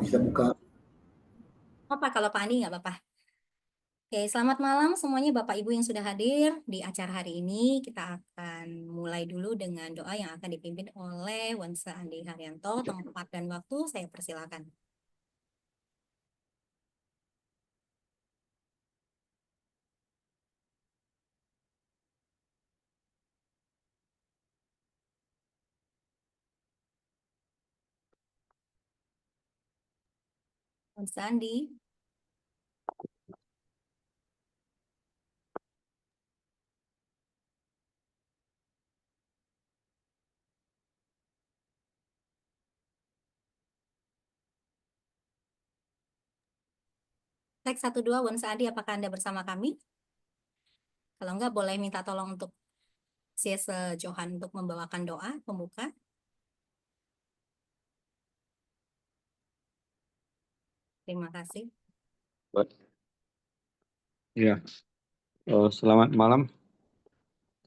Bisa buka. Apa kalau Pak Andi nggak apa-apa? Oke, selamat malam semuanya Bapak Ibu yang sudah hadir di acara hari ini. Kita akan mulai dulu dengan doa yang akan dipimpin oleh Wansa Andi Haryanto. Tempat dan waktu saya persilakan. Wansa Andi. Tek 1 2 Wansa Andi, apakah Anda bersama kami? Kalau enggak, boleh minta tolong untuk C.S. Johan untuk membawakan doa pembuka. Terima kasih. Ya, selamat malam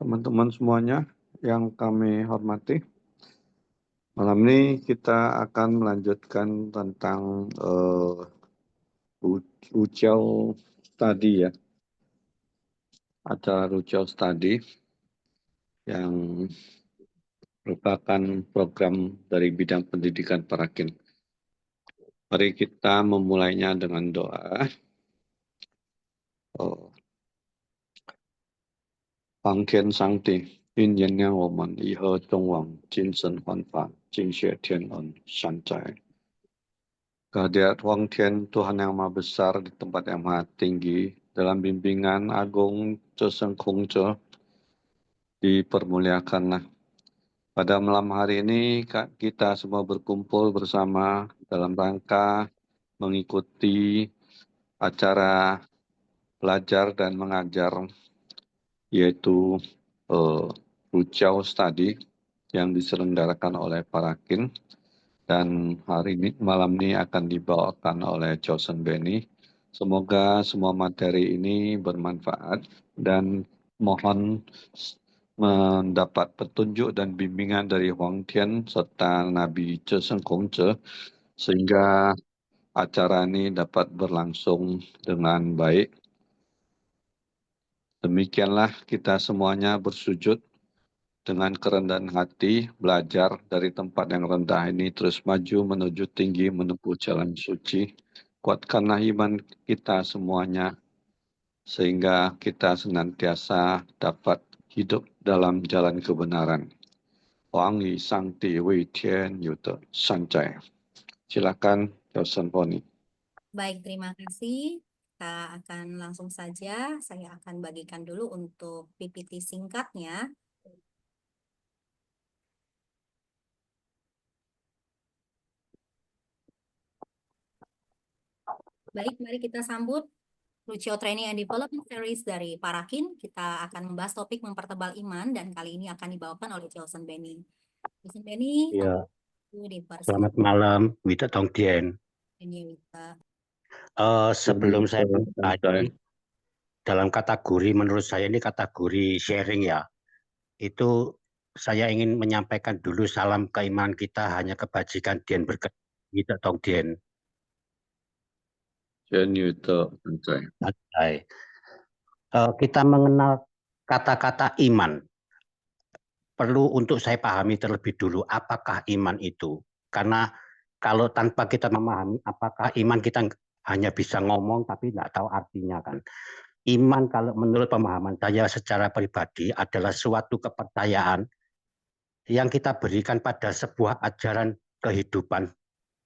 teman-teman semuanya yang kami hormati. Malam ini kita akan melanjutkan tentang Rucel Study ya, acara Rucel Study yang merupakan program dari bidang pendidikan Parakin. Mari kita memulainya dengan doa. Pangkian Sangti, 因原谅我们以后众往精神焕发，尽血天恩善哉。Kehadirat Huang Tian, Tuhan yang Maha Besar di tempat yang Maha Tinggi, dalam bimbingan Agung Ceseng Kung Ce, dipermuliakanlah. Pada malam hari ini kita semua berkumpul bersama dalam rangka mengikuti acara belajar dan mengajar, yaitu Rucau Study yang diselenggarakan oleh Parakin, dan hari ini malam ini akan dibawakan oleh Chosen Benny. Semoga semua materi ini bermanfaat dan mohon mendapat petunjuk dan bimbingan dari Huang Tian serta Nabi Chosen Kong Ce sehingga acara ini dapat berlangsung dengan baik. Demikianlah kita semuanya bersujud dengan kerendahan hati, belajar dari tempat yang rendah ini terus maju menuju tinggi menempuh jalan suci. Kuatkanlah iman kita semuanya sehingga kita senantiasa dapat hidup dalam jalan kebenaran. Wang Yi Sang Di Wei Tian Yu De Sanjai. Silakan, Dosen Poni. Baik, terima kasih. Kita akan langsung saja. Saya akan bagikan dulu untuk PPT singkatnya. Baik, mari kita sambut Lucio Training and Development Series dari Parakin. Kita akan membahas topik mempertebal iman dan kali ini akan dibawakan oleh Johnson Benny. Johnson Benny, Ya, dipersilakan. selamat malam, Wita Tongdien. Sebelum saya mulai, dalam kategori, menurut saya ini kategori sharing ya, itu saya ingin menyampaikan dulu salam keimanan kita hanya kebajikan Dien berkat Wita Tongdien. Kita mengenal kata-kata iman. Perlu untuk saya pahami terlebih dulu apakah iman itu. Karena kalau tanpa kita memahami apakah iman, kita hanya bisa ngomong tapi nggak tahu artinya kan. Iman kalau menurut pemahaman saya secara pribadi adalah suatu kepercayaan yang kita berikan pada sebuah ajaran kehidupan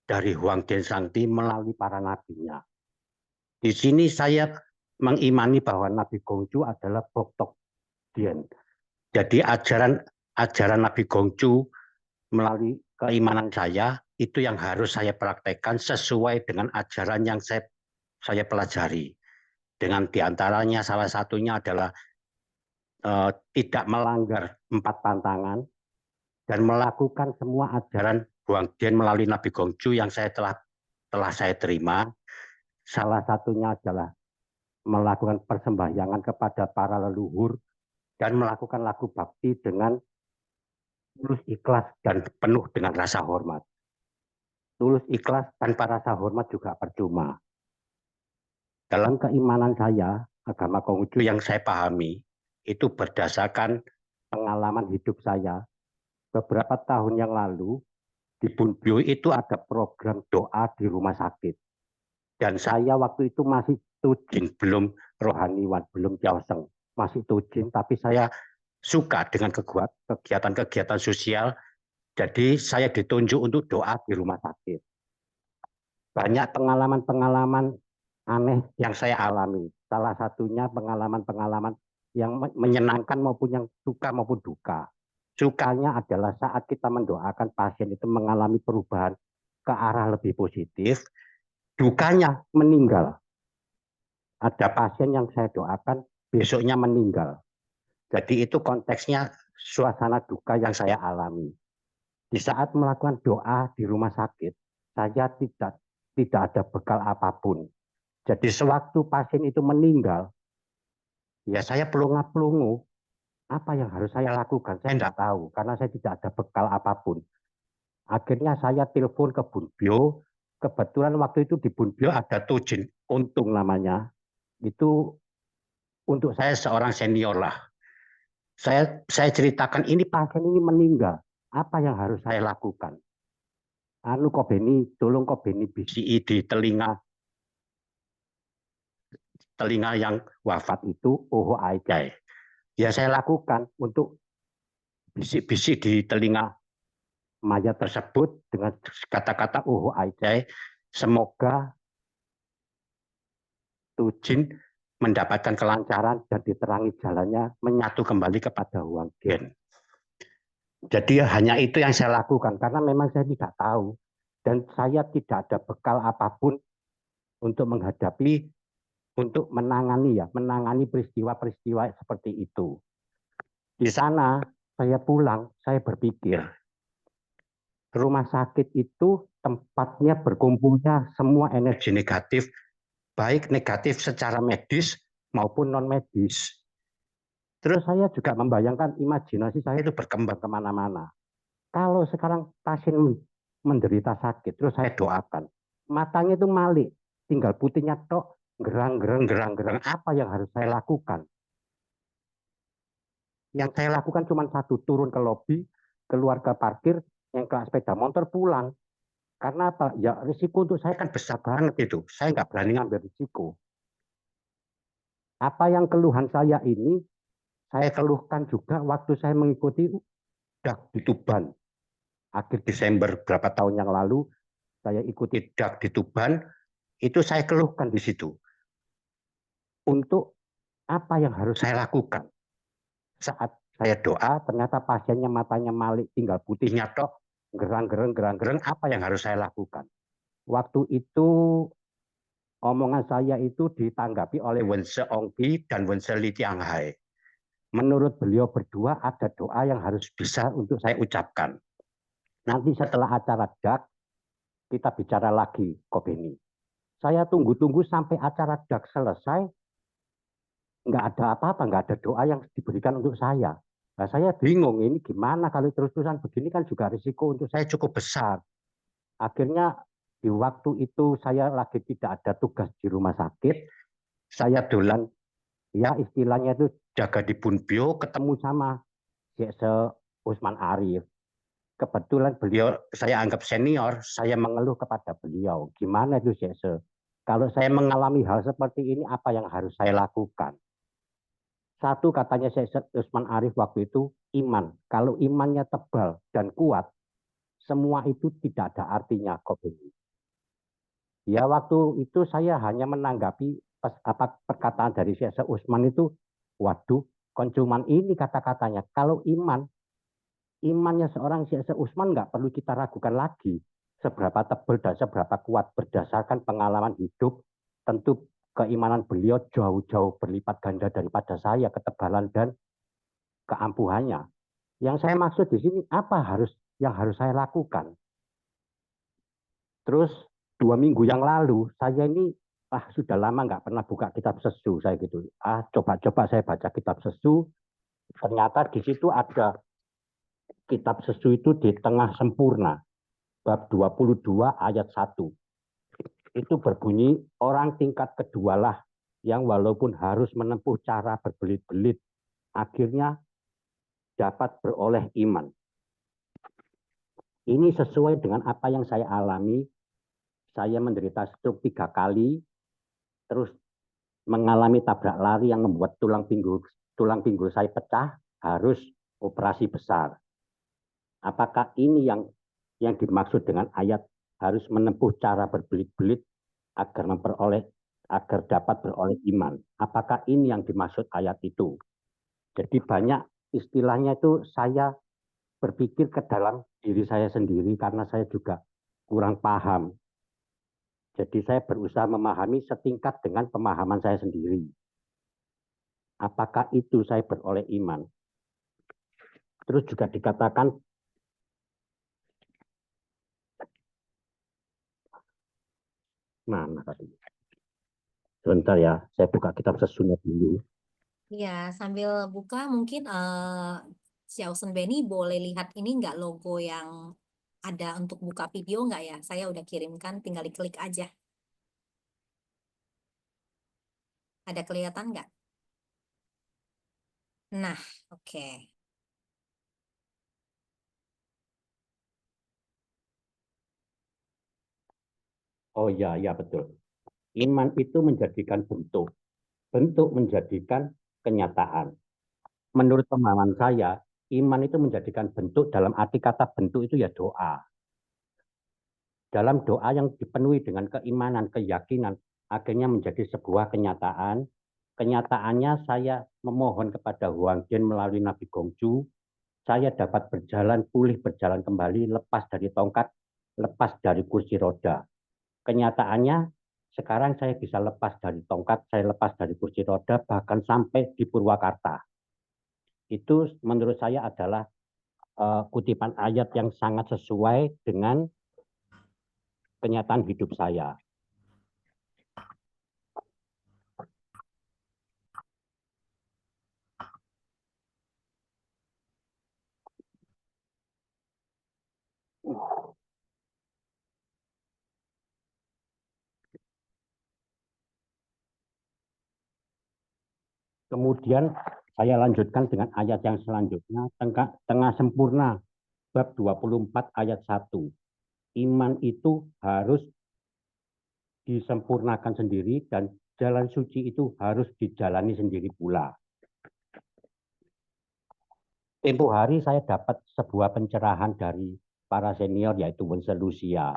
dari Huang Tian Sangti melalui para nabinya. Di sini saya mengimani bahwa Nabi Gongcu adalah Boktok Dien. Jadi ajaran Nabi Gongcu melalui keimanan saya itu yang harus saya praktekkan sesuai dengan ajaran yang saya pelajari. Dengan diantaranya salah satunya adalah tidak melanggar 4 pantangan dan melakukan semua ajaran Huang Tian melalui Nabi Gongcu yang telah saya terima. Salah satunya adalah melakukan persembahyangan kepada para leluhur dan melakukan lagu bakti dengan tulus ikhlas dan penuh dengan rasa hormat. tulus ikhlas tanpa rasa hormat juga percuma. Dalam keimanan saya, agama Konghucu yang saya pahami, itu berdasarkan pengalaman hidup saya. Beberapa tahun yang lalu, di Bunbyo itu ada program doa di rumah sakit. Dan saya waktu itu masih tujin, belum rohaniwan, belum kioseng. Masih tujin, tapi saya suka dengan kegiatan-kegiatan sosial. Jadi saya ditunjuk untuk doa di rumah sakit. Banyak pengalaman-pengalaman aneh yang saya alami. Salah satunya pengalaman-pengalaman yang menyenangkan maupun yang suka maupun duka. Sukanya adalah saat kita mendoakan pasien itu mengalami perubahan ke arah lebih positif. Dukanya meninggal. Ada pasien yang saya doakan besoknya meninggal. Jadi itu konteksnya suasana duka yang saya alami. Di saat melakukan doa di rumah sakit, saya tidak ada bekal apapun. Jadi sewaktu pasien itu meninggal, ya saya pelunga-pelungu. Apa yang harus saya lakukan? Saya tidak tahu, karena saya tidak ada bekal apapun. Akhirnya saya telepon ke Bunbyo. Kebetulan waktu itu di Bunbyo ada Tujin Untung namanya. Itu untuk saya seorang senior lah. Saya ceritakan ini pasien ini meninggal. Apa yang harus saya lakukan? Anu kok Beni, tolong kok Beni BCI di telinga yang wafat itu Ajai. Ya saya lakukan untuk bisik-bisik di telinga mayat tersebut dengan kata-kata Ajai. Semoga Tujin mendapatkan kelancaran dan diterangi jalannya menyatu kembali kepada Huang Gen. Jadi hanya itu yang saya lakukan karena memang saya tidak tahu dan saya tidak ada bekal apapun untuk menghadapi untuk menangani peristiwa-peristiwa seperti itu. Di sana saya pulang, saya berpikir rumah sakit itu tempatnya berkumpulnya semua energi negatif, baik negatif secara medis maupun non medis. Terus saya juga membayangkan imajinasi saya itu berkembang kemana-mana. Kalau sekarang pasien menderita sakit, terus saya doakan, matanya itu malik, tinggal putihnya tok, gerang-gerang, apa yang harus saya lakukan? Yang saya lakukan cuma satu, turun ke lobi, keluar ke parkir, yang ke sepeda motor pulang. Karena apa? Ya risiko untuk saya kan besar banget itu. Saya nggak berani ngambil risiko. Apa yang keluhan saya ini, saya keluhkan juga waktu saya mengikuti DAK di Tuban. Akhir Desember berapa tahun yang lalu, saya ikuti DAK di Tuban, itu saya keluhkan di situ. Untuk apa yang harus saya lakukan? Saat saya doa, ternyata pasiennya matanya malik, tinggal putihnya tok, gerang-gerang, apa yang harus saya lakukan? Waktu itu omongan saya itu ditanggapi oleh Wense Ongki dan Wense Li Tianghai. Menurut beliau berdua ada doa yang harus bisa untuk saya ucapkan. Nanti setelah acara DAK, kita bicara lagi, Kobeni. Saya tunggu-tunggu sampai acara DAK selesai, nggak ada apa-apa, nggak ada doa yang diberikan untuk saya. Nah, saya bingung ini gimana kalau terus-terusan begini kan juga risiko untuk saya cukup besar. Akhirnya di waktu itu saya lagi tidak ada tugas di rumah sakit, saya dolan, ya istilahnya itu jaga di Bunbyo, ketemu sama Jekse Usman Arif. Kebetulan beliau saya anggap senior, saya mengeluh kepada beliau, gimana itu Jekse? Kalau saya mengalami hal seperti ini, apa yang harus saya lakukan? Satu katanya Syekh Usman Arif waktu itu iman. Kalau imannya tebal dan kuat, semua itu tidak ada artinya. Ya waktu itu saya hanya menanggapi apa perkataan dari Syekh Usman itu, waduh, kon cuman ini kata-katanya. Kalau imannya seorang Syekh Usman nggak perlu kita ragukan lagi. Seberapa tebal dan seberapa kuat berdasarkan pengalaman hidup, tentu keimanan beliau jauh-jauh berlipat ganda daripada saya ketebalan dan keampuhannya. Yang saya maksud di sini apa yang harus saya lakukan? Terus 2 minggu yang lalu saya ini sudah lama nggak pernah buka kitab sesu saya gitu. Coba-coba saya baca kitab sesu. Ternyata di situ ada kitab sesu itu di tengah sempurna. bab 22 ayat 1. Itu berbunyi, orang tingkat kedualah yang walaupun harus menempuh cara berbelit-belit, akhirnya dapat beroleh iman. Ini sesuai dengan apa yang saya alami. Saya menderita stroke 3 kali, terus mengalami tabrak lari yang membuat tulang pinggul saya pecah, harus operasi besar. Apakah ini yang dimaksud dengan ayat harus menempuh cara berbelit-belit agar dapat beroleh iman? Apakah ini yang dimaksud ayat itu? Jadi banyak istilahnya itu saya berpikir ke dalam diri saya sendiri karena saya juga kurang paham. Jadi saya berusaha memahami setingkat dengan pemahaman saya sendiri. Apakah itu saya beroleh iman? Terus juga dikatakan, mana tadi? Sebentar ya, saya buka kitab sesunat dulu. Ya, sambil buka mungkin si Ausen Benny boleh lihat ini nggak logo yang ada untuk buka video nggak ya? Saya udah kirimkan, tinggal diklik aja. Ada kelihatan nggak? Nah, oke. Oh ya, ya betul. Iman itu menjadikan bentuk. Bentuk menjadikan kenyataan. Menurut pemahaman saya, iman itu menjadikan bentuk dalam arti kata bentuk itu ya doa. Dalam doa yang dipenuhi dengan keimanan, keyakinan, akhirnya menjadi sebuah kenyataan. Kenyataannya saya memohon kepada Huang Jian melalui Nabi Gongju, saya dapat berjalan pulih, berjalan kembali, lepas dari tongkat, lepas dari kursi roda. Kenyataannya sekarang saya bisa lepas dari tongkat, saya lepas dari kursi roda, bahkan sampai di Purwakarta. Itu menurut saya adalah kutipan ayat yang sangat sesuai dengan kenyataan hidup saya. Kemudian saya lanjutkan dengan ayat yang selanjutnya, tengah sempurna, bab 24 ayat 1. Iman itu harus disempurnakan sendiri dan jalan suci itu harus dijalani sendiri pula. Tempo hari saya dapat sebuah pencerahan dari para senior yaitu Wenzel Lucia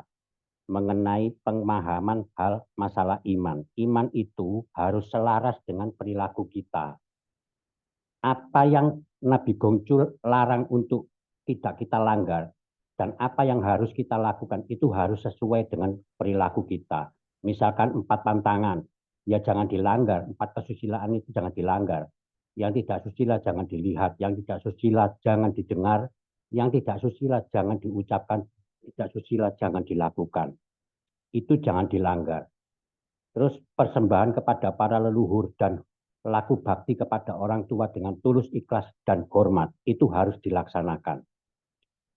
mengenai pemahaman hal masalah iman. Iman itu harus selaras dengan perilaku kita. Apa yang Nabi Gongcul larang untuk tidak kita langgar dan apa yang harus kita lakukan itu harus sesuai dengan perilaku kita. Misalkan 4 pantangan, ya jangan dilanggar. 4 kesusilaan itu jangan dilanggar. Yang tidak susila jangan dilihat, yang tidak susila jangan didengar, yang tidak susila jangan diucapkan, tidak susila jangan dilakukan. Itu jangan dilanggar. Terus persembahan kepada para leluhur dan laku bakti kepada orang tua dengan tulus, ikhlas, dan hormat itu harus dilaksanakan.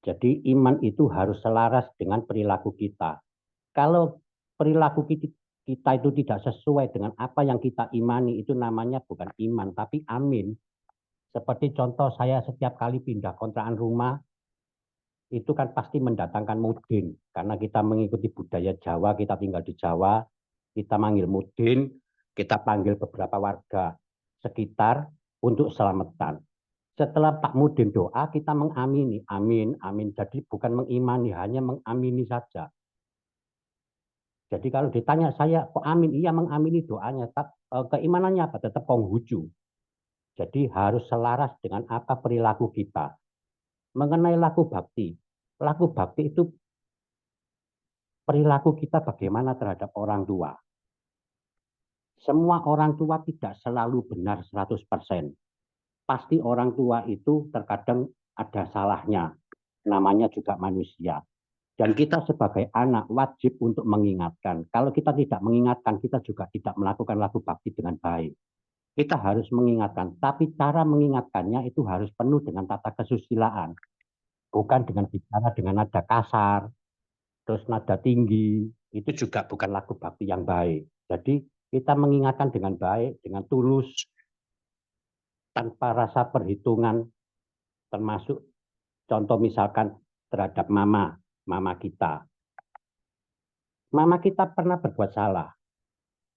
Jadi iman itu harus selaras dengan perilaku kita. Kalau perilaku kita itu tidak sesuai dengan apa yang kita imani, itu namanya bukan iman, tapi amin. Seperti contoh saya setiap kali pindah kontrakan rumah, itu kan pasti mendatangkan mudin. Karena kita mengikuti budaya Jawa, kita tinggal di Jawa, kita manggil mudin, kita panggil beberapa warga sekitar untuk selamatan. Setelah Pak Mudin doa, kita mengamini, amin, amin. Jadi bukan mengimani, hanya mengamini saja. Jadi kalau ditanya saya, kok amin? Iya mengamini doanya. Keimanannya apa? Tetap Konghucu. Jadi harus selaras dengan apa perilaku kita. Mengenai laku bakti itu perilaku kita bagaimana terhadap orang tua. Semua orang tua tidak selalu benar 100%. Pasti orang tua itu terkadang ada salahnya. Namanya juga manusia. Dan kita sebagai anak wajib untuk mengingatkan. Kalau kita tidak mengingatkan, kita juga tidak melakukan laku bakti dengan baik. Kita harus mengingatkan, tapi cara mengingatkannya itu harus penuh dengan tata kesusilaan. Bukan dengan bicara dengan nada kasar, terus nada tinggi, itu juga bukan lagu bakti yang baik. Jadi kita mengingatkan dengan baik, dengan tulus, tanpa rasa perhitungan, termasuk contoh misalkan terhadap mama kita. Mama kita pernah berbuat salah,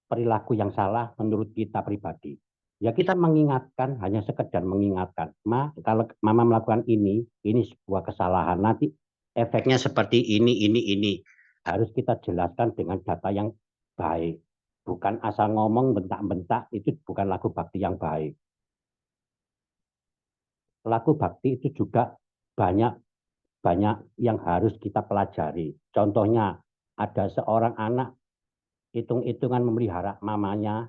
perilaku yang salah menurut kita pribadi. Ya kita mengingatkan, hanya sekedar mengingatkan. Kalau mama melakukan ini sebuah kesalahan. Nanti efeknya seperti ini. Harus kita jelaskan dengan data yang baik. Bukan asal ngomong bentak-bentak, itu bukan lagu bakti yang baik. Lagu bakti itu juga banyak yang harus kita pelajari. Contohnya, ada seorang anak hitung-hitungan memelihara mamanya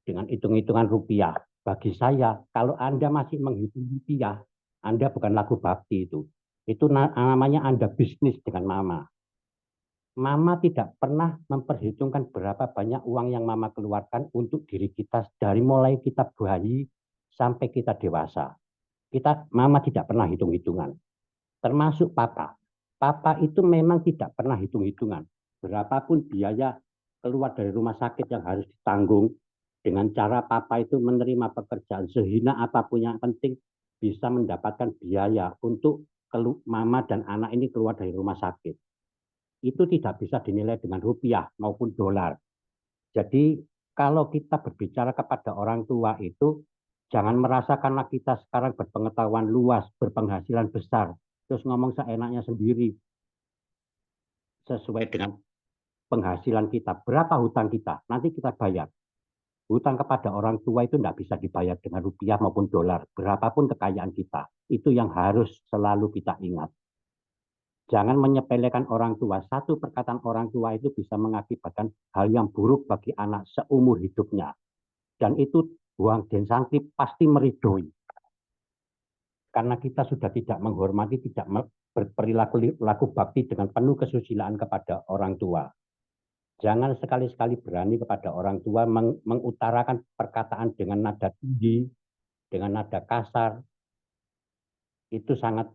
dengan hitung-hitungan rupiah. Bagi saya, kalau Anda masih menghitung rupiah, Anda bukan lagu bakti itu. Itu namanya Anda bisnis dengan mama. Mama tidak pernah memperhitungkan berapa banyak uang yang mama keluarkan untuk diri kita dari mulai kita bayi sampai kita dewasa. Mama tidak pernah hitung-hitungan. Termasuk papa. Papa itu memang tidak pernah hitung-hitungan. Berapapun biaya keluar dari rumah sakit yang harus ditanggung, dengan cara papa itu menerima pekerjaan sehina apapun yang penting bisa mendapatkan biaya untuk mama dan anak ini keluar dari rumah sakit. Itu tidak bisa dinilai dengan rupiah maupun dolar. Jadi kalau kita berbicara kepada orang tua itu, jangan merasa karena kita sekarang berpengetahuan luas, berpenghasilan besar, terus ngomong seenaknya sendiri, sesuai dengan penghasilan kita, berapa hutang kita, nanti kita bayar. Hutang kepada orang tua itu tidak bisa dibayar dengan rupiah maupun dolar, berapapun kekayaan kita. Itu yang harus selalu kita ingat. Jangan menyepelekan orang tua. Satu perkataan orang tua itu bisa mengakibatkan hal yang buruk bagi anak seumur hidupnya. Dan itu Wang Den Sangti pasti meridoi. Karena kita sudah tidak menghormati, tidak berperilaku laku bakti dengan penuh kesusilaan kepada orang tua. Jangan sekali-sekali berani kepada orang tua mengutarakan perkataan dengan nada tinggi, dengan nada kasar. Itu sangat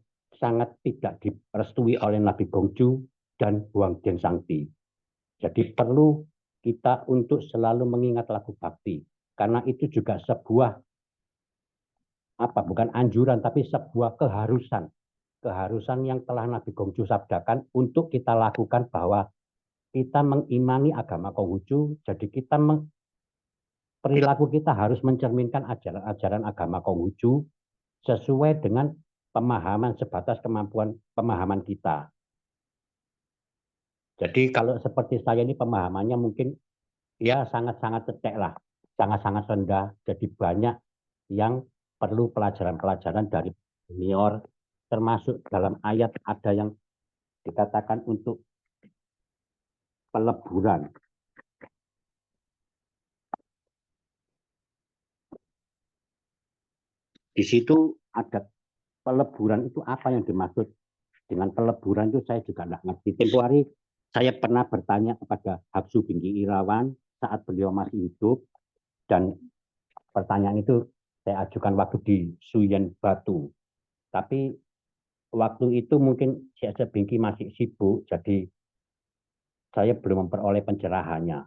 tidak direstui oleh Nabi Gongju dan Wang Den Sangti. Jadi perlu kita untuk selalu mengingat lagu bakti. Karena itu juga sebuah bukan anjuran, tapi sebuah keharusan. Keharusan yang telah Nabi Gongju sabdakan untuk kita lakukan, bahwa kita mengimani agama Konghucu, jadi perilaku kita harus mencerminkan ajaran-ajaran agama Konghucu sesuai dengan pemahaman sebatas kemampuan pemahaman kita. Jadi kalau seperti saya ini pemahamannya mungkin ya sangat-sangat cecek lah, sangat-sangat rendah. Jadi banyak yang perlu pelajaran-pelajaran dari senior, termasuk dalam ayat ada yang dikatakan untuk peleburan. Di situ ada peleburan, itu apa yang dimaksud dengan peleburan itu saya juga tidak ngerti. Tempo hari saya pernah bertanya kepada Habsu Bingki Irawan saat beliau masih hidup, dan pertanyaan itu saya ajukan waktu di Suyen Batu. Tapi waktu itu mungkin Syekh Bingki masih sibuk, jadi saya belum memperoleh pencerahannya.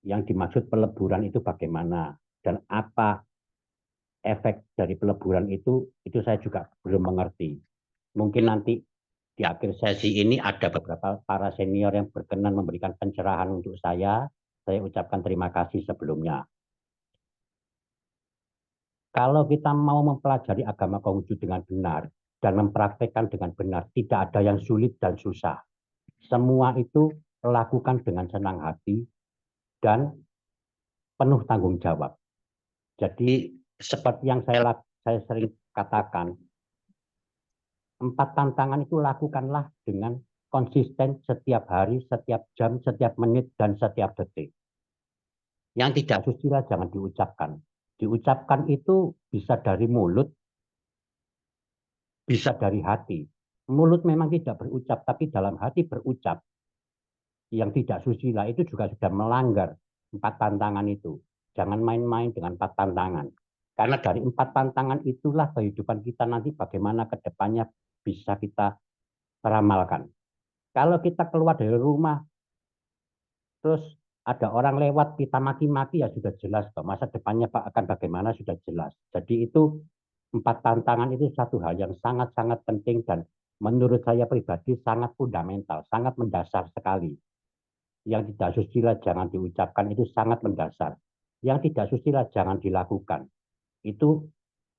Yang dimaksud peleburan itu bagaimana dan apa efek dari peleburan itu saya juga belum mengerti. Mungkin nanti di akhir sesi ini ada beberapa para senior yang berkenan memberikan pencerahan untuk saya. Saya ucapkan terima kasih sebelumnya. Kalau kita mau mempelajari agama Konghucu dengan benar dan mempraktekkan dengan benar, tidak ada yang sulit dan susah. Semua itu lakukan dengan senang hati dan penuh tanggung jawab. Jadi seperti yang saya sering katakan, 4 tantangan itu lakukanlah dengan konsisten setiap hari, setiap jam, setiap menit, dan setiap detik. Yang tidak susila jangan diucapkan. Diucapkan itu bisa dari mulut, bisa dari hati. Mulut memang tidak berucap, tapi dalam hati berucap. Yang tidak susila itu juga sudah melanggar 4 tantangan itu. Jangan main-main dengan 4 tantangan. Karena dari 4 tantangan itulah kehidupan kita nanti bagaimana ke depannya bisa kita ramalkan. Kalau kita keluar dari rumah, terus ada orang lewat, kita maki-maki, ya sudah jelas kok. Masa depannya Pak akan bagaimana sudah jelas. Jadi itu 4 tantangan itu satu hal yang sangat-sangat penting dan menurut saya pribadi sangat fundamental, sangat mendasar sekali. Yang tidak susila jangan diucapkan itu sangat mendasar. Yang tidak susila jangan dilakukan. Itu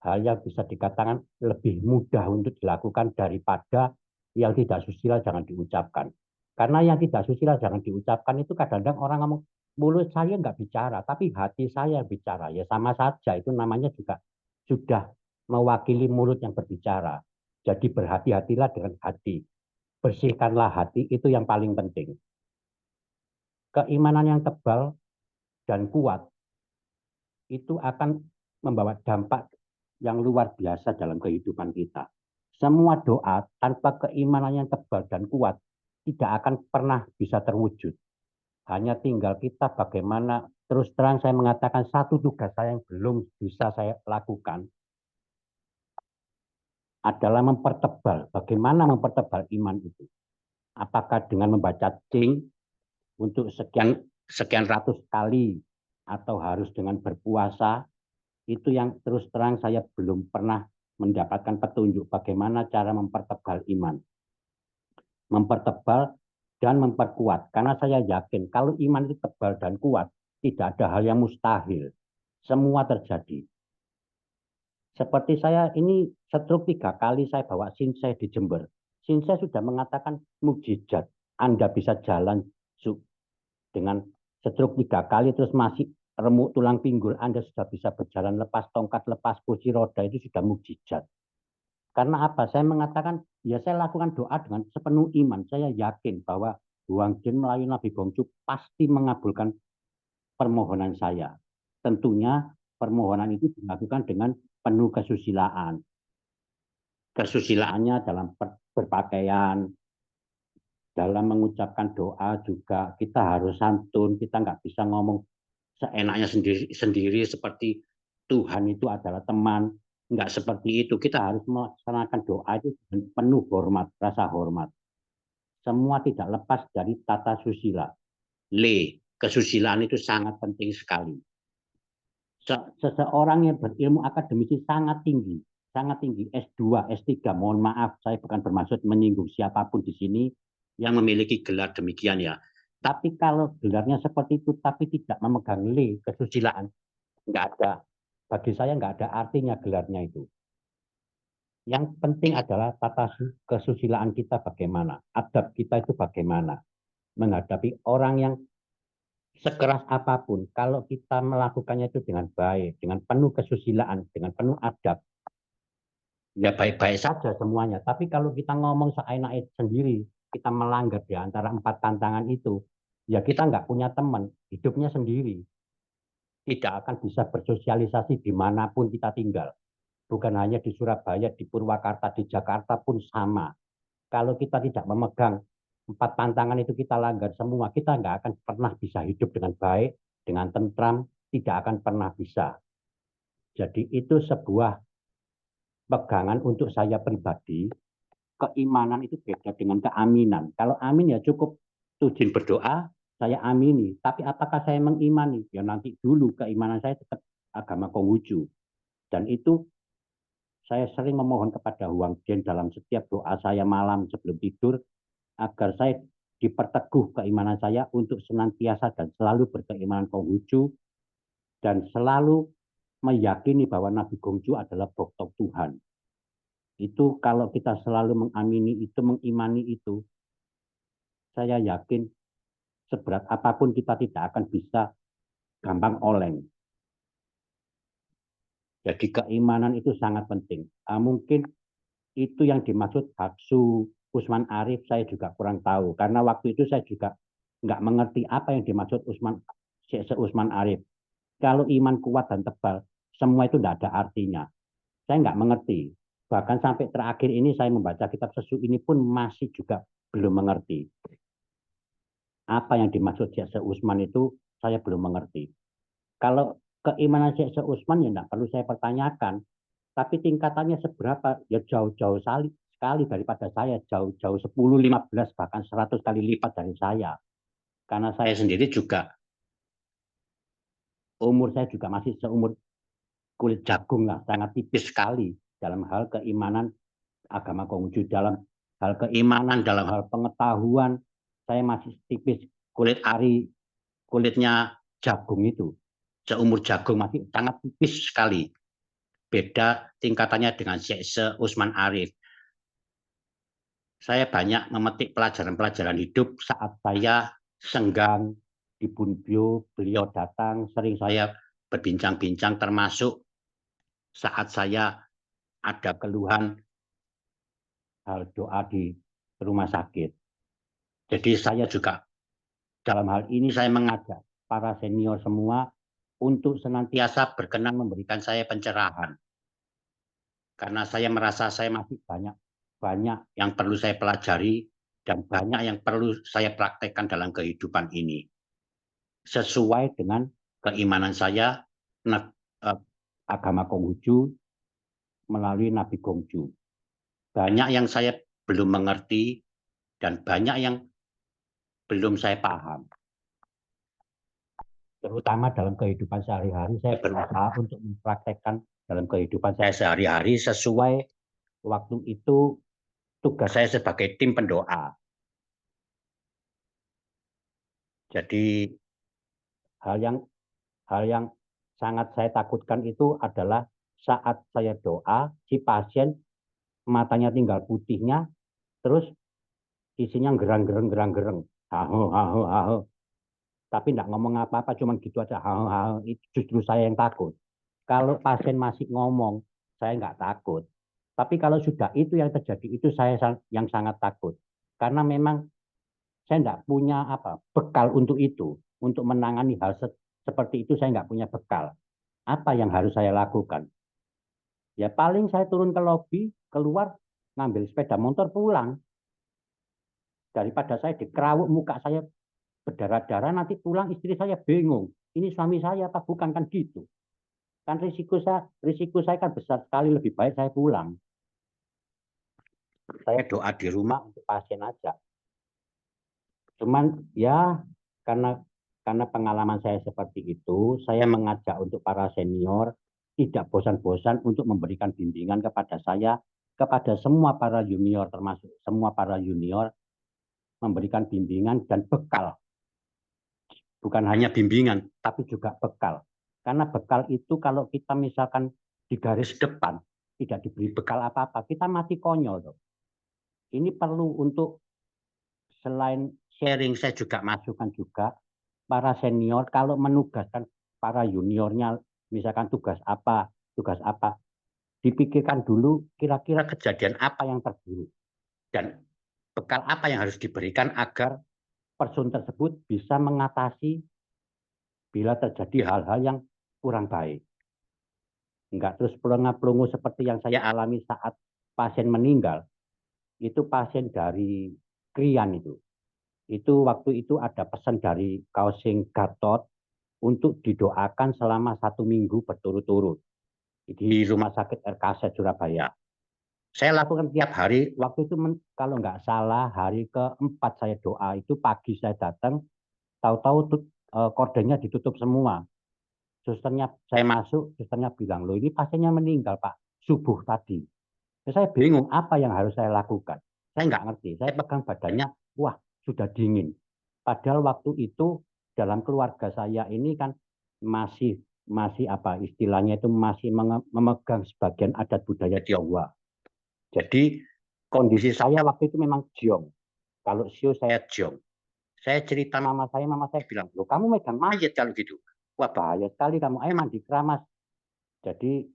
hal yang bisa dikatakan lebih mudah untuk dilakukan daripada yang tidak susila jangan diucapkan. Karena yang tidak susila jangan diucapkan itu kadang-kadang orang ngomong, mulut saya nggak bicara, tapi hati saya bicara. Ya sama saja, itu namanya juga sudah mewakili mulut yang berbicara. Jadi berhati-hatilah dengan hati. Bersihkanlah hati, itu yang paling penting. Keimanan yang tebal dan kuat itu akan membawa dampak yang luar biasa dalam kehidupan kita. Semua doa tanpa keimanan yang tebal dan kuat tidak akan pernah bisa terwujud. Hanya tinggal kita bagaimana, terus terang saya mengatakan satu tugas saya yang belum bisa saya lakukan adalah mempertebal. Bagaimana mempertebal iman itu? Apakah dengan membaca cing untuk sekian ratus kali atau harus dengan berpuasa? Itu yang terus terang saya belum pernah mendapatkan petunjuk bagaimana cara mempertebal iman. Mempertebal dan memperkuat. Karena saya yakin kalau iman itu tebal dan kuat, tidak ada hal yang mustahil. Semua terjadi. Seperti saya ini stroke 3 kali saya bawa Sinsei di Jember. Sinsei sudah mengatakan mukjizat. Anda bisa jalan dengan stroke 3 kali terus masih remuk tulang pinggul, Anda sudah bisa berjalan lepas tongkat, lepas kursi roda, itu sudah mukjizat. Karena apa? Saya mengatakan, ya saya lakukan doa dengan sepenuh iman. Saya yakin bahwa Huang Jin melalui Nabi Gongcu pasti mengabulkan permohonan saya. Tentunya permohonan itu dilakukan dengan penuh kesusilaan. Kesusilaannya dalam berpakaian, dalam mengucapkan doa juga kita harus santun, kita nggak bisa ngomong seenaknya sendiri seperti Tuhan itu adalah teman. Enggak seperti itu. Kita harus melaksanakan doa itu dengan penuh hormat, rasa hormat. Semua tidak lepas dari tata susila. Kesusilaan itu sangat penting sekali. Seseorang yang berilmu akademisi sangat tinggi, S2, S3, mohon maaf, saya bukan bermaksud menyinggung siapapun di sini yang memiliki gelar demikian ya. Tapi kalau gelarnya seperti itu, tapi tidak memegang kesusilaan, nggak ada. Bagi saya nggak ada artinya gelarnya itu. Yang penting adalah tata kesusilaan kita bagaimana, adab kita itu bagaimana. Menghadapi orang yang sekeras apapun, kalau kita melakukannya itu dengan baik, dengan penuh kesusilaan, dengan penuh adab, ya baik-baik saja semuanya. Tapi kalau kita ngomong seenaknya sendiri, kita melanggar di antara 4 tantangan itu, ya kita nggak punya teman, hidupnya sendiri. Tidak akan bisa bersosialisasi dimanapun kita tinggal. Bukan hanya di Surabaya, di Purwakarta, di Jakarta pun sama. Kalau kita tidak memegang 4 tantangan itu kita langgar semua, kita nggak akan pernah bisa hidup dengan baik, dengan tentram, tidak akan pernah bisa. Jadi itu sebuah pegangan untuk saya pribadi. Keimanan itu beda dengan keaminan. Kalau amin ya cukup tujin berdoa, saya amini. Tapi apakah saya mengimani? Ya nanti dulu keimanan saya tetap agama Konghucu. Dan itu saya sering memohon kepada Huang Jin dalam setiap doa saya malam sebelum tidur, agar saya diperteguh keimanan saya untuk senantiasa dan selalu berkeimanan Konghucu, dan selalu meyakini bahwa Nabi Gongcu adalah boktok Tuhan. Itu kalau kita selalu mengamini itu, mengimani itu, saya yakin seberat apapun kita tidak akan bisa gampang oleng. Jadi keimanan itu sangat penting. Mungkin itu yang dimaksud Haksu Usman Arif, saya juga kurang tahu. Karena waktu itu saya juga nggak mengerti apa yang dimaksud Usman Arif. Kalau iman kuat dan tebal, semua itu tidak ada artinya. Saya nggak mengerti. Bahkan sampai terakhir ini saya membaca kitab Sesu ini pun masih juga belum mengerti. Apa yang dimaksud Syekh Usman itu saya belum mengerti. Kalau keimanan Syekh Usman ya tidak perlu saya pertanyakan. Tapi tingkatannya seberapa ya jauh-jauh sekali kali daripada saya, jauh-jauh 10, 15, bahkan 100 kali lipat dari saya. Karena saya sendiri juga, umur saya juga masih seumur kulit jagung lah, sangat tipis sekali dalam hal keimanan agama Konghucu, dalam hal keimanan, dalam hal pengetahuan, saya masih tipis, kulit ari, kulitnya jagung itu, seumur jagung masih sangat tipis sekali. Beda tingkatannya dengan Syekh Usman Arif. Saya banyak memetik pelajaran-pelajaran hidup saat saya senggang di Bunbyo, beliau datang, sering saya berbincang-bincang, termasuk saat saya ada keluhan hal doa di rumah sakit. Jadi saya juga dalam hal ini saya mengajak para senior semua untuk senantiasa berkenan memberikan saya pencerahan. Karena saya merasa saya masih banyak yang perlu saya pelajari dan banyak yang perlu saya praktekkan dalam kehidupan ini. Sesuai dengan keimanan saya agama Konghucu melalui Nabi Konghucu. Banyak yang saya belum mengerti dan banyak yang belum saya paham. Terutama dalam kehidupan sehari-hari, saya berusaha untuk mempraktekkan dalam kehidupan saya sehari-hari sesuai waktu itu tugas saya sebagai tim pendoa. Jadi hal yang sangat saya takutkan itu adalah saat saya doa, si pasien matanya tinggal putihnya, terus isinya gerang-gereng, haho. Tapi tidak ngomong apa-apa, cuma gitu aja, haho. Itu justru saya yang takut. Kalau pasien masih ngomong, saya nggak takut. Tapi kalau sudah itu yang terjadi, itu saya yang sangat takut. Karena memang saya tidak punya bekal untuk itu, untuk menangani hal seperti itu saya nggak punya bekal. Apa yang harus saya lakukan? Ya paling saya turun ke lobi, keluar, ngambil sepeda motor pulang. Daripada saya dikerawuk, muka saya berdarah-darah, nanti pulang istri saya bingung. Ini suami saya apa bukan, kan gitu. Kan risiko saya kan besar sekali, lebih baik saya pulang. Saya doa di rumah untuk pasien aja. Cuman ya karena pengalaman saya seperti itu, saya mengajak untuk para senior tidak bosan-bosan untuk memberikan bimbingan kepada saya, kepada semua para junior, termasuk semua para junior, memberikan bimbingan dan bekal. Bukan hanya bimbingan, tapi juga bekal. Karena bekal itu kalau kita misalkan di garis depan, tidak diberi bekal apa-apa, kita mati konyol. Tuh. Ini perlu untuk selain sharing, saya juga masukkan juga para senior kalau menugaskan para juniornya, misalkan tugas apa, dipikirkan dulu kira-kira kejadian apa yang terburuk dan bekal apa yang harus diberikan agar person tersebut bisa mengatasi bila terjadi hal-hal yang kurang baik. Enggak terus pelongo-pelongo seperti yang saya alami saat pasien meninggal. Itu pasien dari Krian itu. Itu waktu itu ada pesan dari Kausing Gatot untuk didoakan selama 1 minggu berturut-turut di Rumah Sakit RKS Surabaya. Saya lakukan tiap hari, waktu itu kalau nggak salah hari keempat saya doa itu pagi saya datang, tahu-tahu kordennya ditutup semua. Susternya saya masuk, susternya bilang, loh ini pasiennya meninggal Pak, subuh tadi. Saya bingung apa yang harus saya lakukan. Saya nggak ngerti, saya pegang badannya, wah sudah dingin. Padahal waktu itu dalam keluarga saya ini kan masih istilahnya itu masih memegang sebagian adat budaya Tionghoa. Jadi kondisi saya waktu itu memang jiong. Kalau sio saya jiong. Saya cerita mama saya bilang, loh kamu megang mayat kalau gitu. Wah bahaya sekali kamu, ayo mandi keramas. Jadi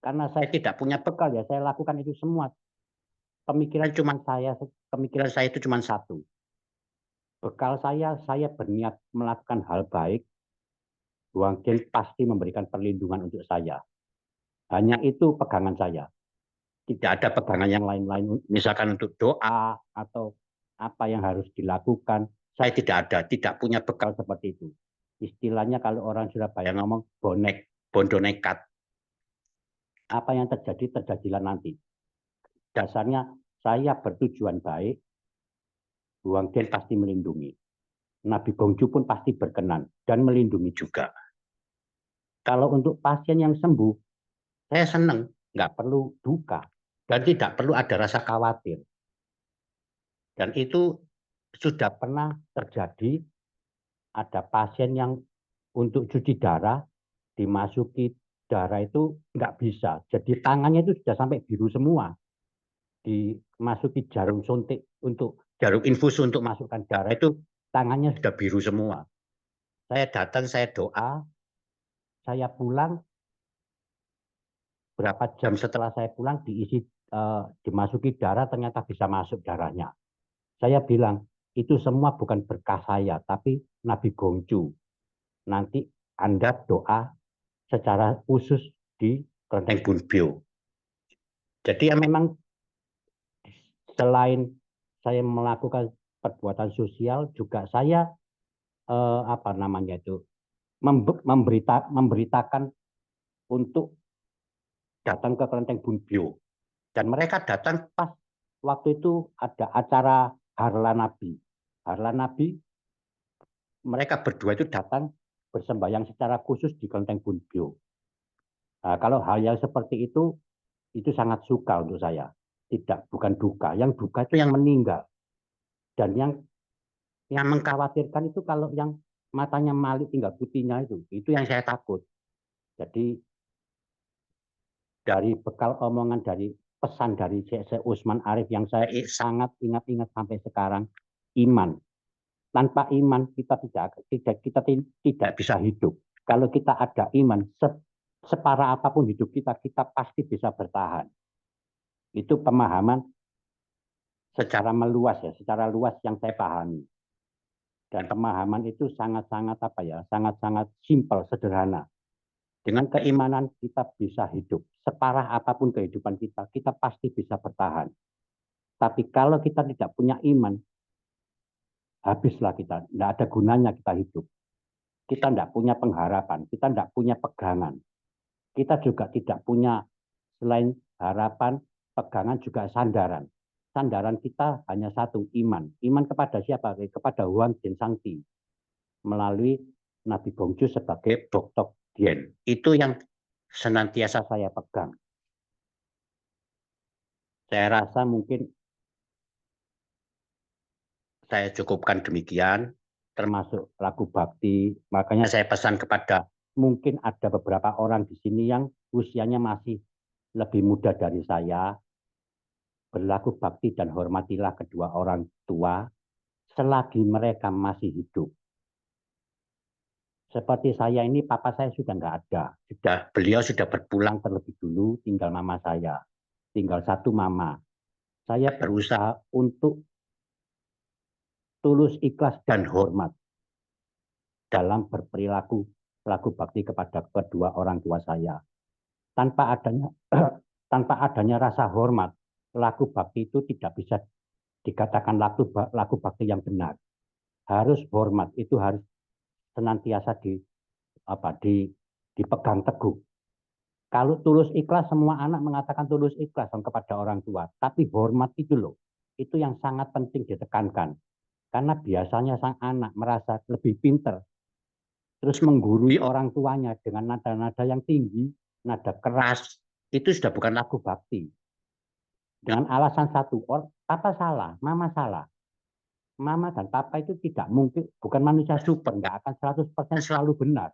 karena saya tidak punya bekal ya, saya lakukan itu semua. Pemikiran saya itu cuma satu. Bekal saya berniat melakukan hal baik, Tuhan pasti memberikan perlindungan untuk saya. Hanya itu pegangan saya. Tidak ada pegangan yang lain-lain, misalkan untuk doa atau apa yang harus dilakukan. Saya tidak punya bekal seperti itu. Istilahnya kalau orang Surabaya ngomong bondo nekat. Apa yang terjadi, terjadilah nanti. Dasarnya saya bertujuan baik, Wang Den pasti melindungi. Nabi Gongju pun pasti berkenan dan melindungi juga. Kalau untuk pasien yang sembuh, saya senang, nggak perlu duka dan tidak perlu ada rasa khawatir. Dan itu sudah pernah terjadi, ada pasien yang untuk cuci darah, dimasuki darah itu nggak bisa. Jadi tangannya itu sudah sampai biru semua. Dimasuki jarum suntik untuk jarum infus untuk masukkan darah itu tangannya sudah biru semua. Saya datang, saya doa, saya pulang, berapa jam setelah saya pulang dimasuki darah ternyata bisa masuk darahnya. Saya bilang, itu semua bukan berkah saya, tapi Nabi Gongju. Nanti Anda doa secara khusus di Kelenteng Bunbyo. Jadi ya memang selain saya melakukan perbuatan sosial, juga saya memberitakan untuk datang ke Kelenteng Bunbyo. Dan mereka datang pas waktu itu ada acara Harla Nabi. Harla Nabi, mereka berdua itu datang bersembahyang secara khusus di Kelenteng Bunbyo. Nah, kalau hal yang seperti itu sangat suka untuk saya. Tidak, bukan duka. Yang duka itu yang meninggal. Dan yang mengkhawatirkan itu kalau yang matanya malik tinggal putihnya itu yang saya takut. Jadi dari bekal omongan dari pesan dari Syekh Usman Arif yang saya sangat ingat-ingat sampai sekarang, iman. Tanpa iman kita tidak bisa hidup. Kalau kita ada iman, separah apapun hidup kita pasti bisa bertahan. Itu pemahaman secara meluas ya, secara luas yang saya pahami. Dan pemahaman itu sangat-sangat sangat-sangat simpel, sederhana. Dengan keimanan kita bisa hidup. Separah apapun kehidupan kita pasti bisa bertahan. Tapi kalau kita tidak punya iman, habislah kita. Tidak ada gunanya kita hidup. Kita tidak punya pengharapan, kita tidak punya pegangan. Kita juga tidak punya, selain harapan, pegangan juga sandaran. Sandaran kita hanya satu, iman. Iman kepada siapa? Kepada Huang Jin Sangti. Melalui Nabi Gongju sebagai Doktor Dien. Itu yang senantiasa saya pegang. Saya rasa mungkin saya cukupkan demikian, termasuk lagu bakti. Makanya saya pesan kepada, mungkin ada beberapa orang di sini yang usianya masih lebih muda dari saya. Berlaku bakti dan hormatilah kedua orang tua selagi mereka masih hidup. Seperti saya ini, papa saya sudah nggak ada. Beliau sudah berpulang terlebih dulu, tinggal mama saya. Tinggal satu mama. Saya berusaha untuk tulus, ikhlas, dan hormat dalam berperilaku bakti kepada kedua orang tua saya. Tanpa adanya rasa hormat, laku bakti itu tidak bisa dikatakan laku bakti yang benar. Harus hormat, itu harus senantiasa dipegang teguh. Kalau tulus ikhlas, semua anak mengatakan tulus ikhlas kepada orang tua. Tapi hormat itu loh, itu yang sangat penting ditekankan. Karena biasanya sang anak merasa lebih pintar, terus menggurui orang tuanya dengan nada-nada yang tinggi, nada keras, itu sudah bukan laku bakti. Dengan alasan satu, papa salah, mama salah. Mama dan papa itu tidak mungkin, bukan manusia super, nggak akan 100% selalu benar.